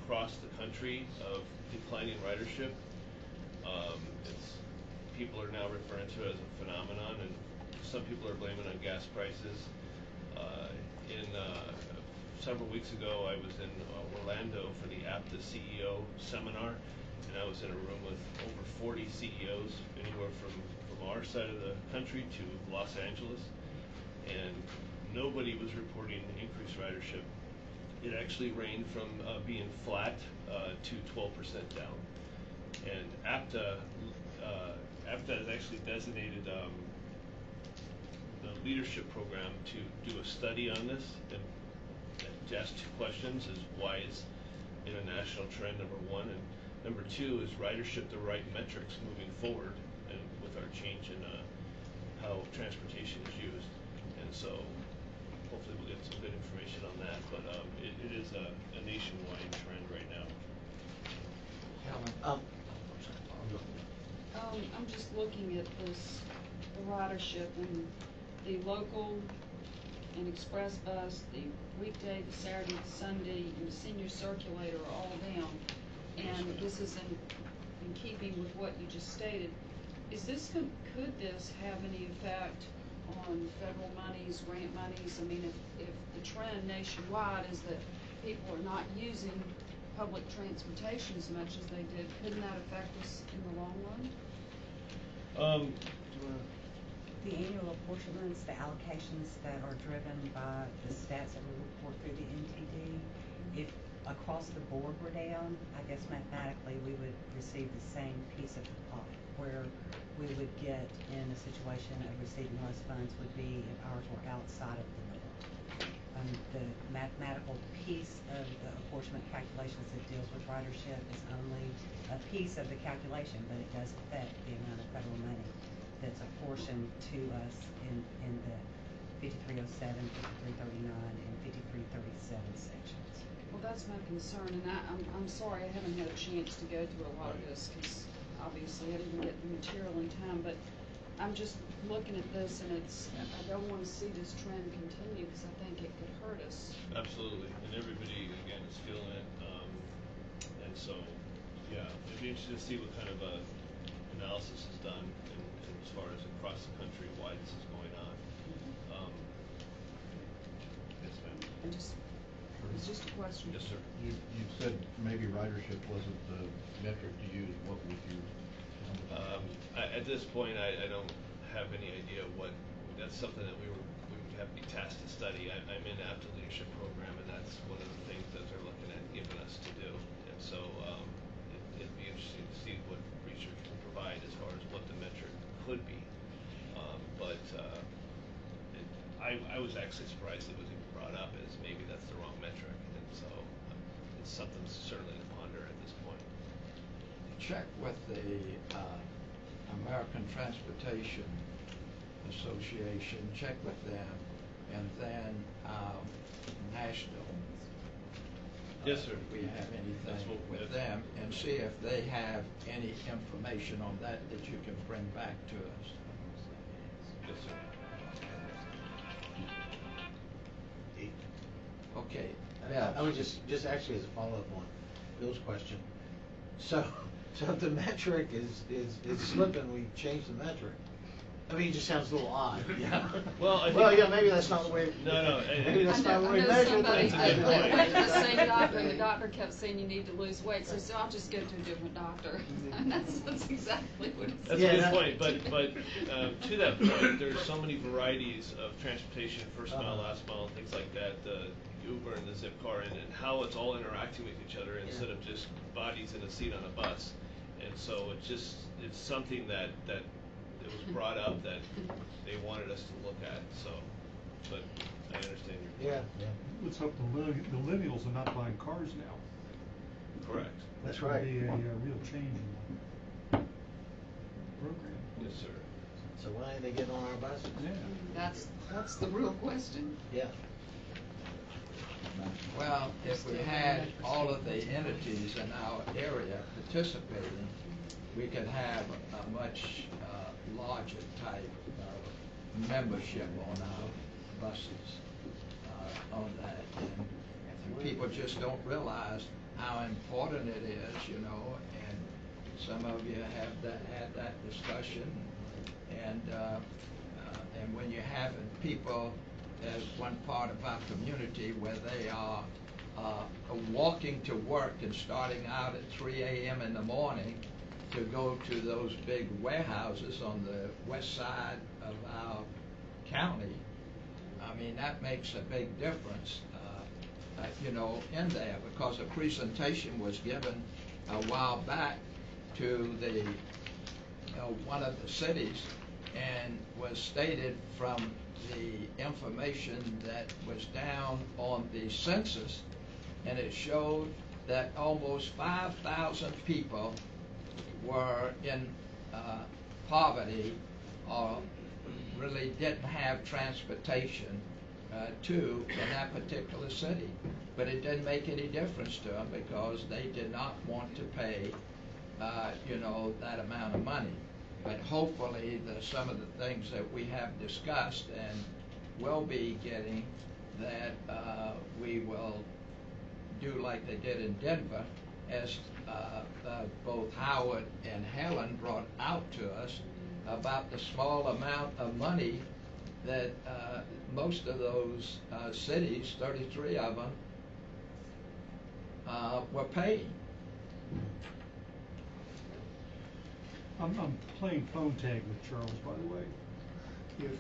across the country of declining ridership. People are now referring to it as a phenomenon, and some people are blaming it on gas prices. Several weeks ago, I was in Orlando for the APTA CEO seminar, and I was in a room with over 40 CEOs, anywhere from our side of the country to Los Angeles, and nobody was reporting increased ridership. It actually ranged from being flat to 12% down. And APTA has actually designated the leadership program to do a study on this and to ask 2 questions: is why is it a national trend, number 1, and number 2, is ridership the right metrics moving forward and with our change in how transportation is used. And so hopefully we'll get some good information on that, but it is a nationwide trend right now.
I'm just looking at this, the ridership, and the local and express bus, the weekday, the Saturday, the Sunday, and the senior circulator are all down. And this is in keeping with what you just stated. Is this could this have any effect on federal monies, grant monies? I mean, if the trend nationwide is that people are not using public transportation as much as they did, couldn't that affect us in the long run?
The annual apportionments, the allocations that are driven by the stats that we report through the NTD, if across the board we're down, I guess mathematically we would receive the same piece of the pot. Where we would get in a situation of receiving less funds would be if ours were outside of the norm. The mathematical piece of the apportionment calculations that deals with ridership is only a piece of the calculation, but it does affect the amount of federal money that's apportioned to us in the 5307, 5339, and 5337 sections.
Well, that's my concern, and I'm sorry I haven't had a chance to go through a lot of this because obviously I didn't get the material in time, but I'm just looking at this, and I don't want to see this trend continue because I think it could hurt us.
Absolutely, and everybody again is feeling it, and so yeah, it'd be interesting to see what kind of analysis is done in as far as across the country why this is going on. Yes, ma'am.
It's just a question.
Yes, sir.
You said maybe ridership wasn't the metric to use. What would you?
At this point, I don't have any idea what. That's something that we would have to be tasked to study. I'm in the APTA leadership program, and that's one of the things that they're looking at giving us to do. And so
actually surprised it was even brought up, as maybe that's the wrong metric, and so it's something certainly to ponder at this point.
Check with the American Transportation Association, check with them, and then national.
Yes, sir.
If we have anything
That's what-
with
that's-
them, and see if they have any information on that you can bring back to us.
Yes, sir.
Okay.
I was just actually as a follow-up on Bill's question. So if the metric is slipping, we change the metric. I mean, it just sounds a little odd. Yeah.
Well, I think-
yeah, maybe that's not the way.
No.
Maybe that's not the way
I
we
know
measure
somebody
things.
that went to the same doctor, and the doctor kept saying you need to lose weight, so I'll just go to a different doctor. And that's exactly what it
That's
said.
a good point, but to that point, there's so many varieties of transportation, first mile, last mile, things like that, the Uber and the Zipcar, and how it's all interacting with each other instead of just bodies in a seat on a bus. And so it's something that it was brought up that they wanted us to look at, so, but I understand your point.
Yeah.
Let's hope the millennials are not buying cars now.
Correct.
That's
That
right.
would be a real change in the program.
Yes, sir.
So why ain't they getting on our buses?
Yeah.
That's the real question.
Yeah.
Well, if we had all of the entities in our area participating, we could have a much larger type of membership on our buses on that. And people just don't realize how important it is, you know, and some of you have had that discussion. And when you're having people, there's one part of our community where they are walking to work and starting out at 3 a.m. in the morning to go to those big warehouses on the west side of our county. I mean, that makes a big difference, you know, in there, because a presentation was given a while back to the one of the cities, and was stated from the information that was down on the census, and it showed that almost 5,000 people were in poverty or really didn't have transportation in that particular city. But it didn't make any difference to them because they did not want to pay, you know, that amount of money. But hopefully some of the things that we have discussed and will be getting, that we will do like they did in Denver, as both Howard and Helen brought out to us about the small amount of money that most of those cities, 33 of them, were paying.
I'm playing phone tag with Charles, by the way. If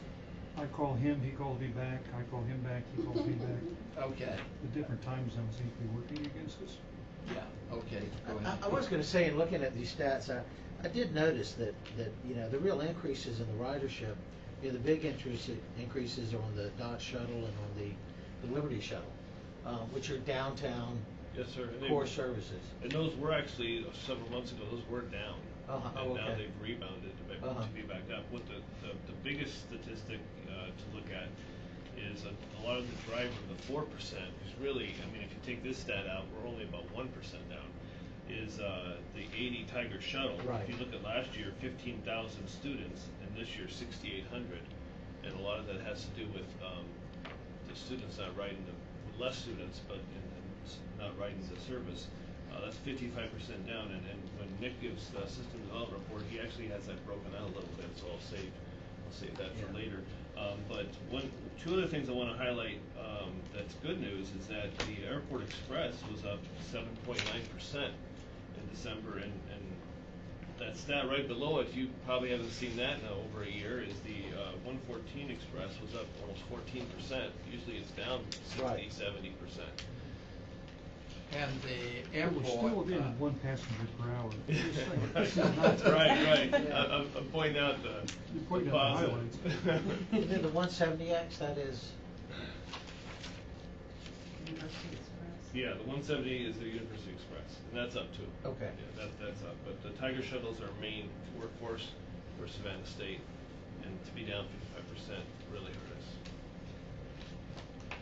I call him, he calls me back, I call him back, he calls me back.
Okay.
The different time zones seem to be working against us.
Yeah, okay, go ahead.
I was going to say, in looking at these stats, I did notice that you know, the real increases in the ridership, you know, the big increases are on the Dodge Shuttle and on the Liberty Shuttle, which are downtown
Yes, sir. And
core services.
And those were actually, several months ago, those were down. And now
Okay.
they've rebounded to be back up. What the biggest statistic to look at is a lot of the driver, the 4%, who's really, I mean, if you take this stat out, we're only about 1% down, is the 80 Tiger Shuttle.
Right.
If you look at last year, 15,000 students, and this year 6,800. And a lot of that has to do with the students not riding less students, but not riding the service. That's 55% down, and when Nick gives the system development report, he actually has that broken out a little bit, so I'll save that for later. But two other things I want to highlight that's good news is that the Airport Express was up 7.9% in December, and that stat right below it, you probably haven't seen that in over a year, is the 114 Express was up almost 14%. Usually it's down 60-70%.
And the airport.
We're still in 1 passenger per hour.
Right. I'm pointing out the
You're pointing out the highlights.
And then the 170X, that is.
Yeah, the 178 is the University Express, and that's up too.
Okay.
Yeah, that's up. But the Tiger shuttles are main workforce for Savannah State, and to be down 55% really hurt us.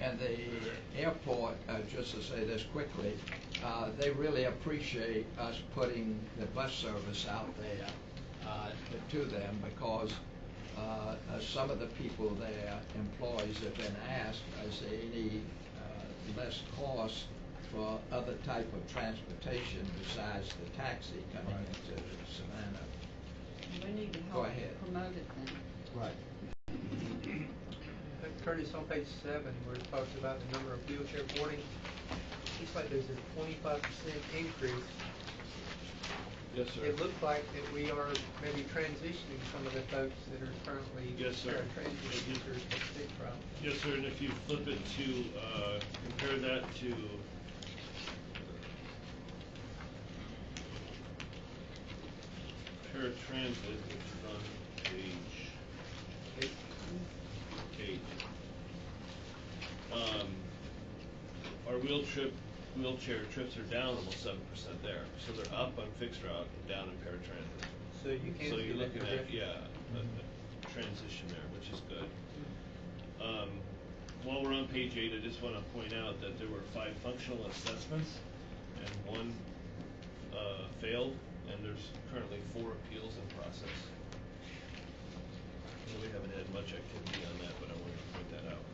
And the airport, just to say this quickly, they really appreciate us putting the bus service out there to them, because some of the people there, employees, have been asked, is there any less cost for other type of transportation besides the taxi coming into Savannah?
We need to
Go
help
ahead.
promote it then.
Right.
Curtis, on page 7, where it talks about the number of wheelchair boarding, looks like there's a 25% increase.
Yes, sir.
It looks like that we are maybe transitioning some of the folks that are currently
Yes, sir.
paratransit users to stick route.
Yes, sir, and if you flip it to, compare that to paratransit, which is on page 8. Our wheelchair trips are down almost 7% there, so they're up on fixed route and down in paratransit.
So you can
So
see
you're
that
looking at,
projection.
a transition there, which is good. While we're on page 8, I just want to point out that there were 5 functional assessments, and 1 failed, and there's currently 4 appeals in process. We haven't had much activity on that, but I wanted to point that out.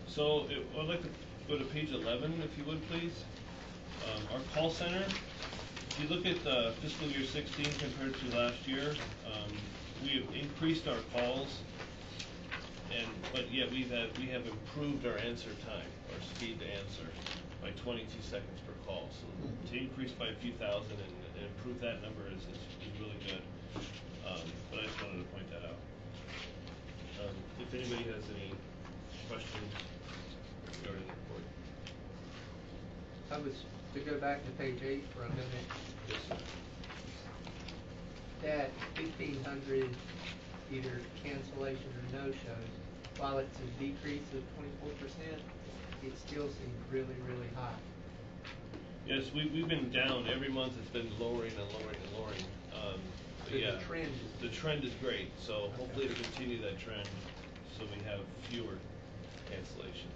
So I'd like to go to page 11, if you would, please. Our call center, if you look at fiscal year 16 compared to last year, we have increased our calls, but yet we have improved our answer time, our speed to answer, by 22 seconds per call. So to increase by a few thousand and improve that number is really good. But I just wanted to point that out. If anybody has any questions regarding the report.
I was to go back to page 8 for a minute.
Yes, sir.
That 1,500 either cancellation or no-shows, while it's a decrease of 24%, it still seems really, really high.
Yes, we've been down every month. It's been lowering and lowering and lowering.
So
yeah,
the trend is
great. So hopefully it'll continue that trend, so we have fewer cancellations.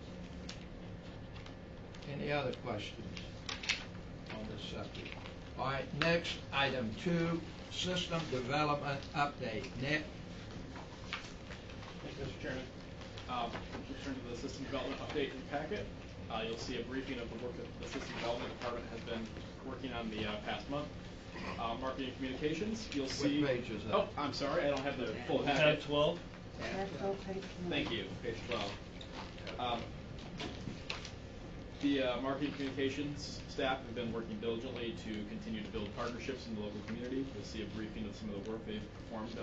Any other questions on this subject? All right, next, item 2, system development update. Nick?
Thank you, Mr. Chairman. Return to the system development update in the packet. You'll see a briefing of the work that the system development department has been working on the past month. Marketing and communications, you'll see.
What page is that?
Oh, I'm sorry, I don't have the full packet.
Tab 12.
Thank you, page 12. The marketing communications staff have been working diligently to continue to build partnerships in the local community. You'll see a briefing of some of the work they've performed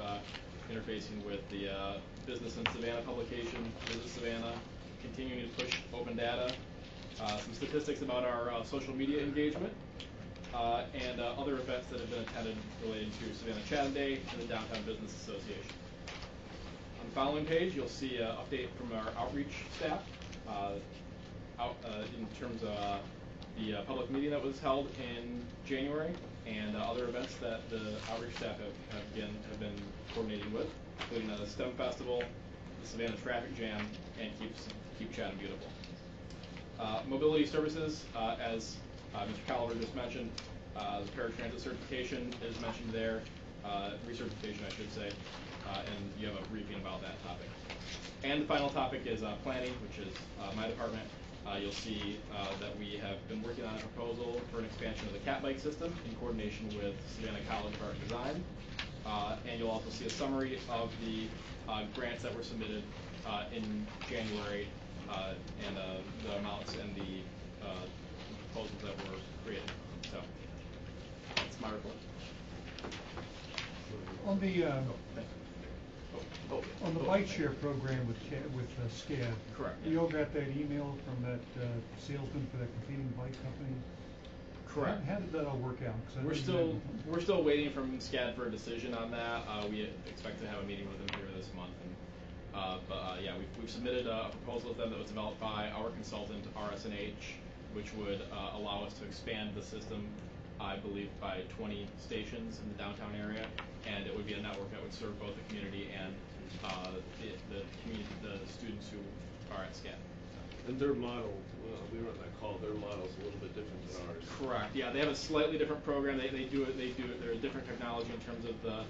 interfacing with the Business in Savannah publication, Visit Savannah, continuing to push open data, some statistics about our social media engagement, and other events that have been attended relating to Savannah Chatham Day and the Downtown Business Association. On the following page, you'll see an update from our outreach staff in terms of the public meeting that was held in January and other events that the outreach staff have been coordinating with, including the STEM Festival, the Savannah Traffic Jam, and Keep Chatham Beautiful. Mobility services, as Mr. Colliver just mentioned, the paratransit certification is mentioned there, recertification I should say, and you have a briefing about that topic. And the final topic is planning, which is my department. You'll see that we have been working on a proposal for an expansion of the cat bike system in coordination with Savannah College of Art and Design. And you'll also see a summary of the grants that were submitted in January and the amounts and the proposals that were created. So that's my report.
On the bike share program with SCAD.
Correct.
You all got that email from that salesman for that competing bike company?
Correct.
How did that all work out?
We're still waiting from SCAD for a decision on that. We expect to have a meeting with them here this month, and Yeah, we've submitted a proposal to them that was developed by our consultant, RSNH, which would allow us to expand the system, I believe, by 20 stations in the downtown area, and it would be a network that would serve both the community and the students who are at SCAD.
And their model, we were on that call, their model's a little bit different than ours.
Correct. Yeah, they have a slightly different program. They do it. They're a different technology in terms of the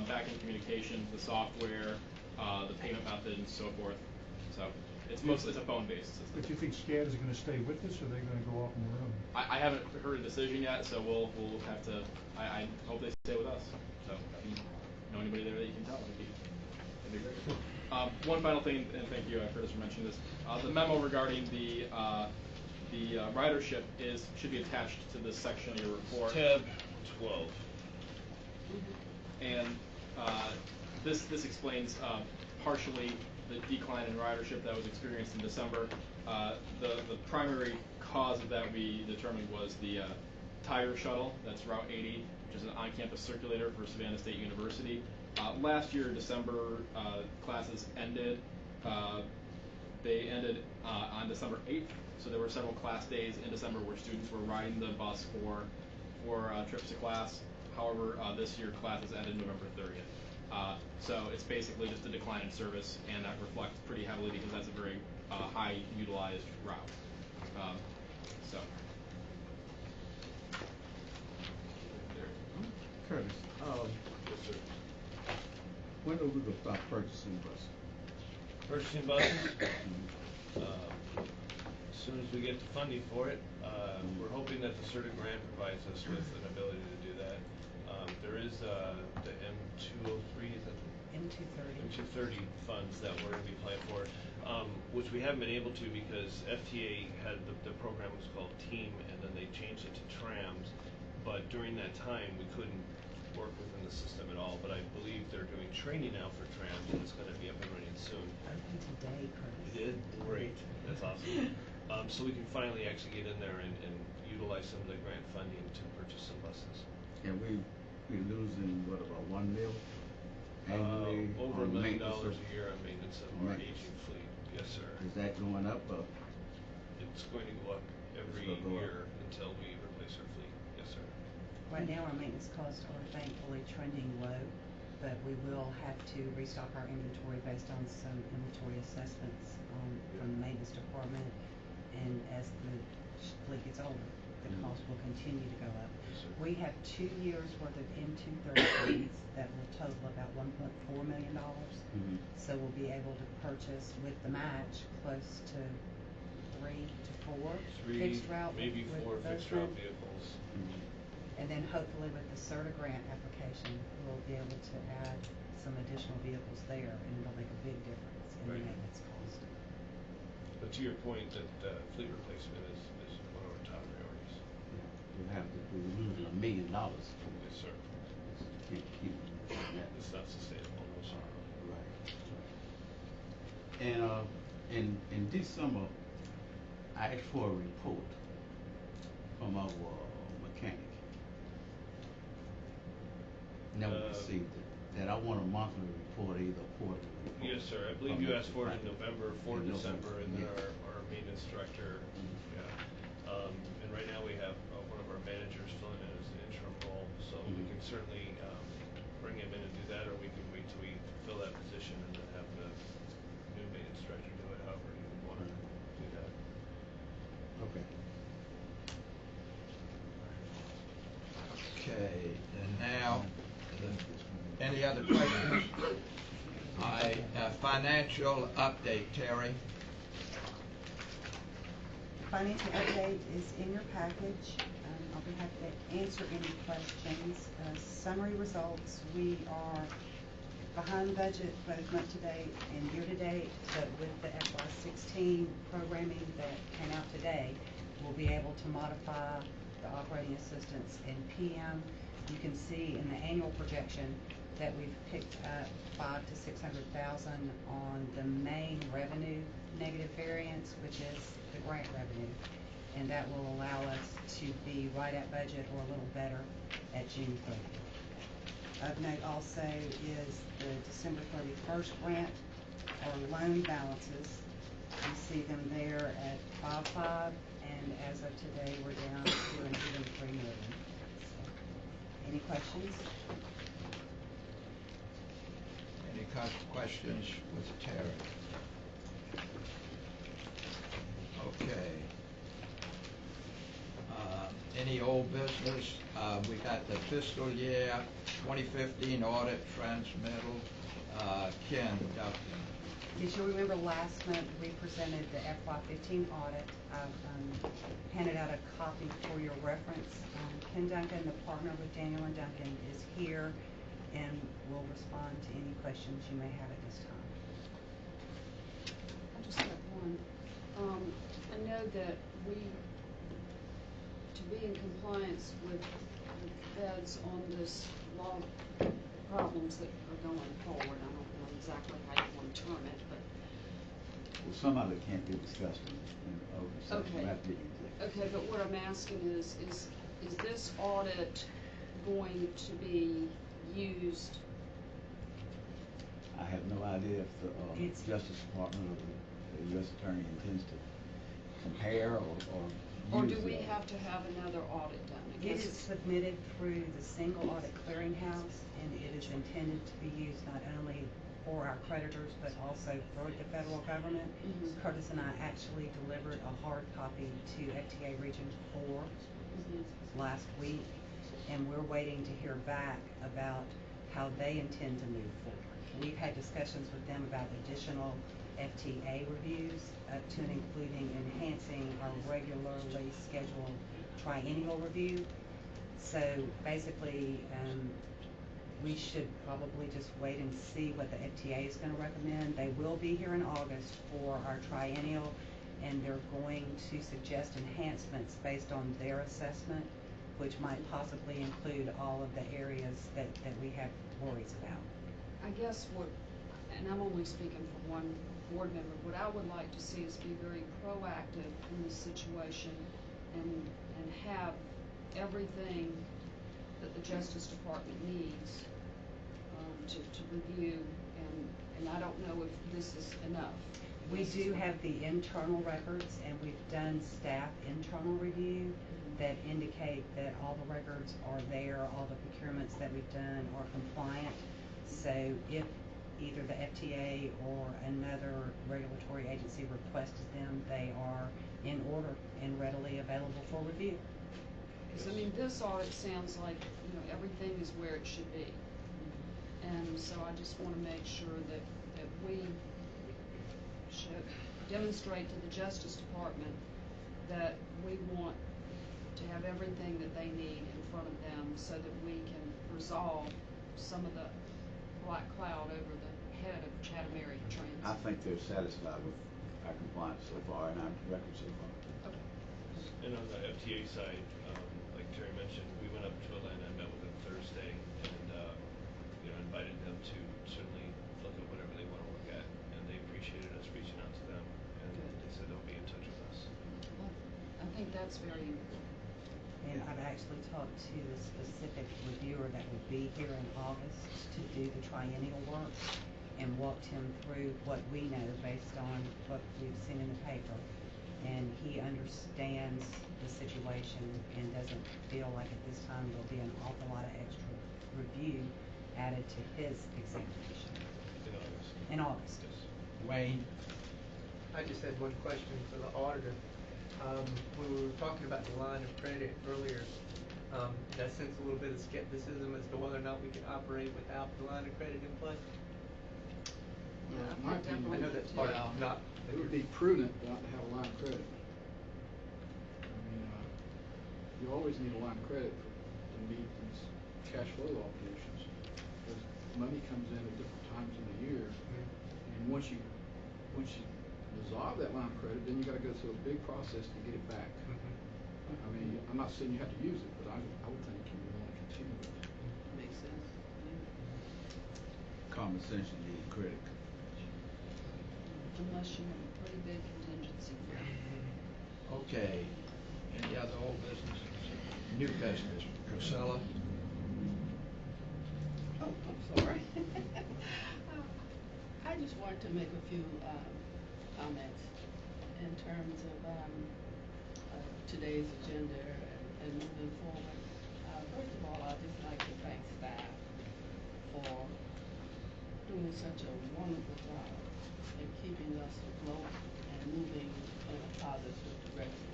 back-end communications, the software, the payment method, and so forth. So it's a phone-based system.
But you think SCAD is going to stay with us, or are they going to go off on their own?
I haven't heard a decision yet, so we'll have to. I hope they stay with us. So if you know anybody there that you can tell, it'd be great. One final thing, and thank you, Curtis, for mentioning this. The memo regarding the ridership should be attached to this section of your report.
Tab 12.
And this explains partially the decline in ridership that was experienced in December. The primary cause of that we determined was the tire shuttle. That's Route 80, which is an on-campus circulator for Savannah State University. Last year, December, classes ended. They ended on December 8th, so there were several class days in December where students were riding the bus for trips to class. However, this year classes ended November 30th. So it's basically just a decline in service, and that reflects pretty heavily because that's a very high utilized route. So.
Curtis,
Yes, sir.
when are we gonna start purchasing buses?
Purchasing buses, as soon as we get the funding for it. We're hoping that the CERTA grant provides us with an ability to do that. There is the M203, is that
M230.
M230 funds that we're going to be applying for, which we haven't been able to because FTA had the program was called TEAM, and then they changed it to TRAMS. But during that time, we couldn't work within the system at all. But I believe they're doing training now for TRAMS, and it's going to be up and running soon.
Open today, Curtis.
You did? Great. That's awesome. So we can finally actually get in there and utilize some of the grant funding to purchase some buses.
And we're losing, what, about $1 million annually?
Over $1
on
million
maintenance
a year on maintenance of our aging fleet. Yes, sir.
Is that going up?
It's going to go up every year until we replace our fleet. Yes, sir.
Right now, our maintenance costs are thankfully trending low, but we will have to restock our inventory based on some inventory assessments from the maintenance department. And as the fleet gets older, the cost will continue to go up. We have 2 years worth of M230 funds that will total about $1.4 million. So we'll be able to purchase with the match close to 3 to 4 fixed route,
maybe 4 fixed route vehicles.
And then hopefully with the CERTA grant application, we'll be able to add some additional vehicles there, and it'll make a big difference in the maintenance cost.
But to your point, that fleet replacement is one of our top priorities.
We're losing $1 million.
Yes, sir.
Can't keep losing that.
It's not sustainable, no, sir.
Right. And in December, I asked for a report from our mechanic. Never received it. That I want a monthly report, either quarterly report.
Yes, sir. I believe you asked for it in November, for December, and then our maintenance director. And right now we have one of our managers filling in as an interim role, so we can certainly bring him in and do that, or we can wait till we fill that position and then have the new maintenance director do it, however you want to do that.
Okay.
Okay, and now, any other questions? All right, financial update, Terry.
Financial update is in your package. I'll be happy to answer any questions. Summary results, we are behind budget both month to date and year to date, but with the FY16 programming that came out today, we'll be able to modify the operating assistance and PM. You can see in the annual projection that we've picked up $500,000 to $600,000 on the main revenue negative variance, which is the grant revenue, and that will allow us to be right at budget or a little better at June 30th. Of note also is the December 31st grant our loan balances. You see them there at 5.5, and as of today, we're down to an even 3 million. So, any questions?
Any questions with Terry? Okay. Any old business? We got the fiscal year 2015 audit transmittal. Ken Duffy.
Did you remember last month we presented the FY15 audit? I've handed out a copy for your reference. Ken Duncan, the partner with Daniel and Duncan, is here and will respond to any questions you may have at this time.
I just have one. I know that to be in compliance with the feds on this law problems that are going forward, I don't know exactly how you want to term it, but.
Well, some of it can't be discussed in open session.
Okay.
We have to get executive.
Okay, but what I'm asking is this audit going to be used?
I have no idea if the Justice Department or the U.S. Attorney intends to compare or
do
use
we
the
have to have another audit done?
It is submitted through the single audit clearinghouse, and it is intended to be used not only for our creditors, but also for the federal government.
Mm-hmm.
Curtis and I actually delivered a hard copy to FTA Region 4 last week, and we're waiting to hear back about how they intend to move forward. We've had discussions with them about additional FTA reviews, up to and including enhancing our regularly scheduled triennial review. So basically, we should probably just wait and see what the FTA is going to recommend. They will be here in August for our triennial, and they're going to suggest enhancements based on their assessment, which might possibly include all of the areas that we have worries about.
I guess and I'm only speaking for one board member, what I would like to see is be very proactive in this situation and have everything that the Justice Department needs to review, and I don't know if this is enough.
We do have the internal records, and we've done staff internal review that indicate that all the records are there, all the procurements that we've done are compliant. So if either the FTA or another regulatory agency requests them, they are in order and readily available for review.
Because, I mean, this audit sounds like, everything is where it should be. And so I just want to make sure that we should demonstrate to the Justice Department that we want to have everything that they need in front of them so that we can resolve some of the black cloud over the head of Chatham area Transit.
I think they're satisfied with our compliance so far and our record so far.
Okay.
And on the FTA side, like Terry mentioned, we went up to Atlanta and met with them Thursday, and invited them to certainly look at whatever they want to look at, and they appreciated us reaching out to them, and they said they'll be in touch with us.
Well, I think that's very important.
And I've actually talked to the specific reviewer that will be here in August to do the triennial work, and walked him through what we know based on what we've seen in the paper. And he understands the situation and doesn't feel like at this time there'll be an awful lot of extra review added to his examination. In August.
Yes.
Wayne?
I just had one question for the auditor. When we were talking about the line of credit earlier, that sensed a little bit of skepticism as to whether or not we could operate without the line of credit in place.
Yeah,
in
I
my
think
opinion,
I know that's part of not.
it would be prudent not to have a line of credit. I mean, you always need a line of credit to meet these cash flow obligations, because money comes in at different times in the year, and once you dissolve that line of credit, then you got to go through a big process to get it back. I mean, I'm not saying you have to use it, but I would think you would want to continue with it.
Makes sense.
Common sense, you need credit.
Unless you have a pretty big contingency fund.
Okay. Any other old business? New business? Priscilla?
Oh, I'm sorry. I just want want to make a few comments in terms of today's agenda and moving forward. First of all, I'd just like to thank staff for doing such a wonderful job in keeping us afloat and moving in a positive direction.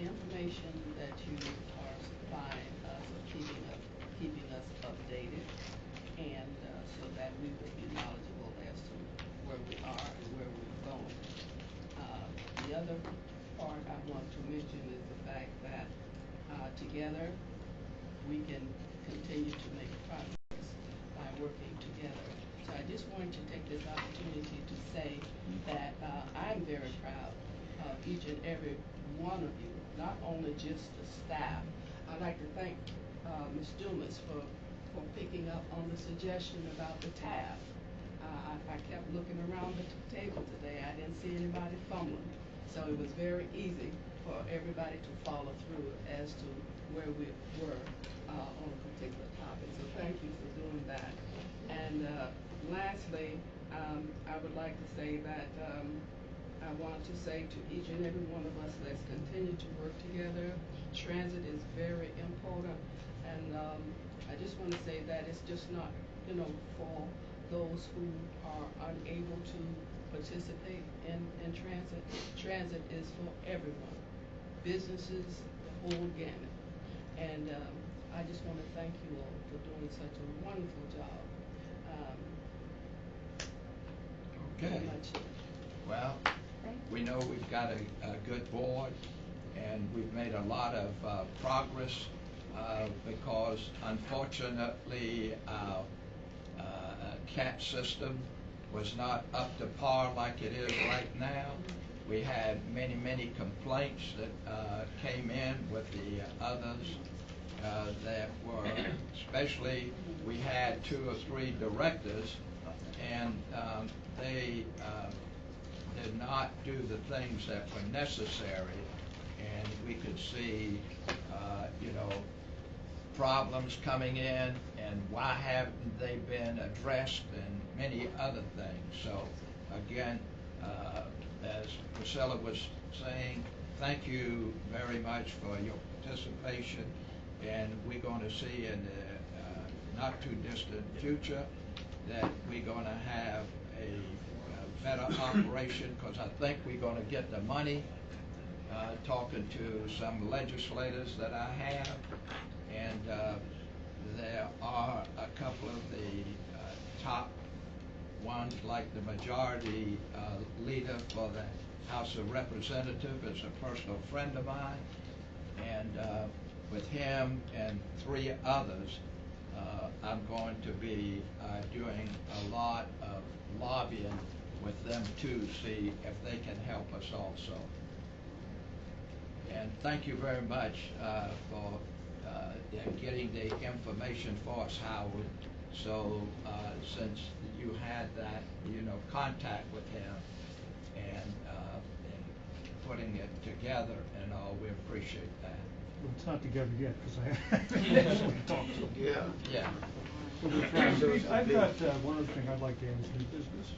The information that you are supplying us or keeping us updated, and so that we will be knowledgeable as to where we are and where we're going. The other part I want to mention is the fact that together we can continue to make progress by working together. So I just wanted to take this opportunity to say that I'm very proud of each and every one of you, not only just the staff. I'd like to thank Ms. Dumas for picking up on the suggestion about the tab. I kept looking around the table today. I didn't see anybody fumbling. So it was very easy for everybody to follow through as to where we were on a particular topic. So thank you for doing that. And lastly, I would like to say that I want to say to each and every one of us, let's continue to work together. Transit is very important. And I just want to say that it's just not, for those who are unable to participate in transit. Transit is for everyone, businesses, the whole gamut. And I just want to thank you all for doing such a wonderful job.
Okay. Well, we know we've got a good board, and we've made a lot of progress because, unfortunately, our CAT system was not up to par like it is right now. We had many complaints that came in with the others that were, especially we had 2 or 3 directors, and they did not do the things that were necessary, and we could see problems coming in, and why haven't they been addressed, and many other things. So again, as Priscilla was saying, thank you very much for your participation, and we're going to see in the not too distant future that we're going to have a better operation, because I think we're going to get the money. Talking to some legislators that I have, and there are a couple of the top ones, like the majority leader for the House of Representatives is a personal friend of mine, and with him and 3 others, I'm going to be doing a lot of lobbying with them to see if they can help us also. And thank you very much for getting the information for us, Howard. So since you had that, contact with him and putting it together and all, we appreciate that.
Well, it's not together yet, because I haven't actually talked to him.
Yeah.
I've got one other thing I'd like to add is new business,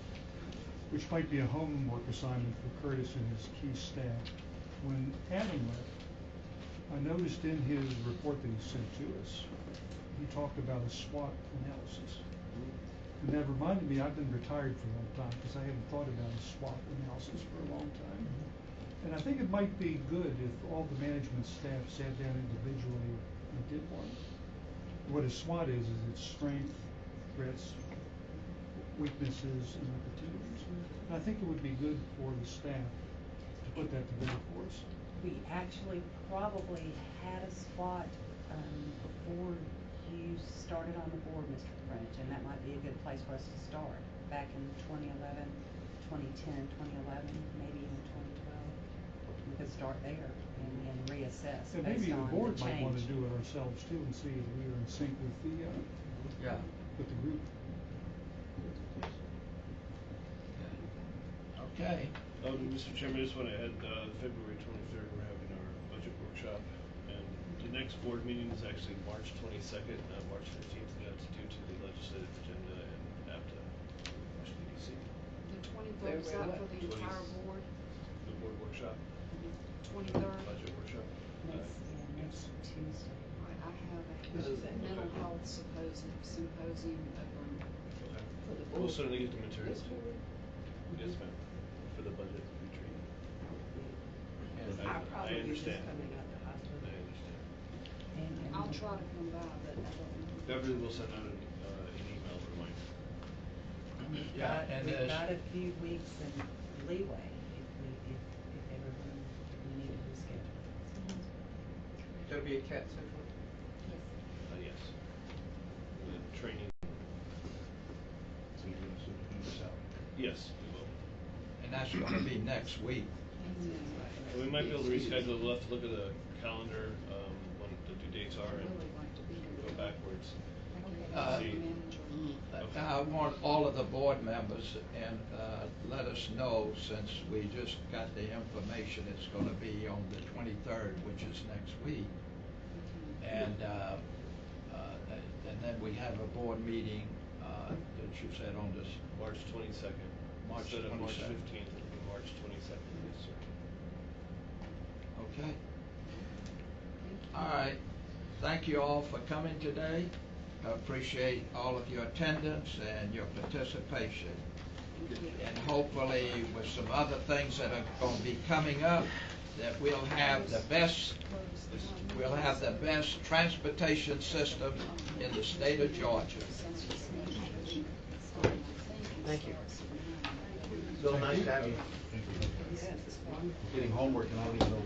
which might be a homework assignment for Curtis and his key staff. When Adam left, I noticed in his report that he sent to us, he talked about a SWOT analysis. And that reminded me, I've been retired for a long time because I hadn't thought about a SWOT analysis for a long time. And I think it might be good if all the management staff sat down individually and did one. What a SWOT is it's strength, threats, weaknesses, and opportunities. And I think it would be good for the staff to put that together for us.
We actually probably had a SWOT before you started on the board, Mr. French, and that might be a good place for us to start. Back in 2011, 2010, 2011, maybe even 2012. We could start there and reassess
And
based
maybe the
on
board
the
might want to
change.
do it ourselves too and see if we are in sync with the with the group.
Okay.
Mr. Chairman, I just want to add, February 23rd, we're having our budget workshop, and the next board meeting is actually March 22nd, March 15th, and that's due to the legislative agenda and APTA, Washington, D.C.
23rd, is that for the entire board?
The board workshop,
23rd?
budget workshop.
Next Tuesday.
Right, I have
This is
a
it.
mental
Okay.
health symposium over
Okay.
For the
We'll
board.
certainly get the materials.
This board?
Yes, ma'am, for the budget retreat.
I'll probably be just
understand.
coming out the hospital.
I understand.
I'll try to come by, but I don't know.
Beverly will send out an email reminder.
Yeah, and
We've
there's-
got a few weeks in leeway if everyone, we need to reschedule.
That'll be at Cat Central.
Yes. The training.
So you're gonna send this out?
Yes, we will.
And that's gonna be next week.
And we might be able to reschedule, we'll have to look at the calendar, when the due dates are
I'd
and
really like to be there.
go backwards.
Okay,
See.
manager.
I want all of the board members and let us know, since we just got the information, it's gonna be on the 23rd, which is next week. And then we have a board meeting, that you said on this,
March 22nd.
March
Instead of March
22nd.
15th, it'll be March 22nd, yes, sir.
okay? All right, thank you all for coming today. I appreciate all of your attendance and your participation. And hopefully with some other things that are going to be coming up, that we'll have the best transportation system in the state of Georgia.
Thank you.
Bill, nice to have you.
Getting homework and I don't even know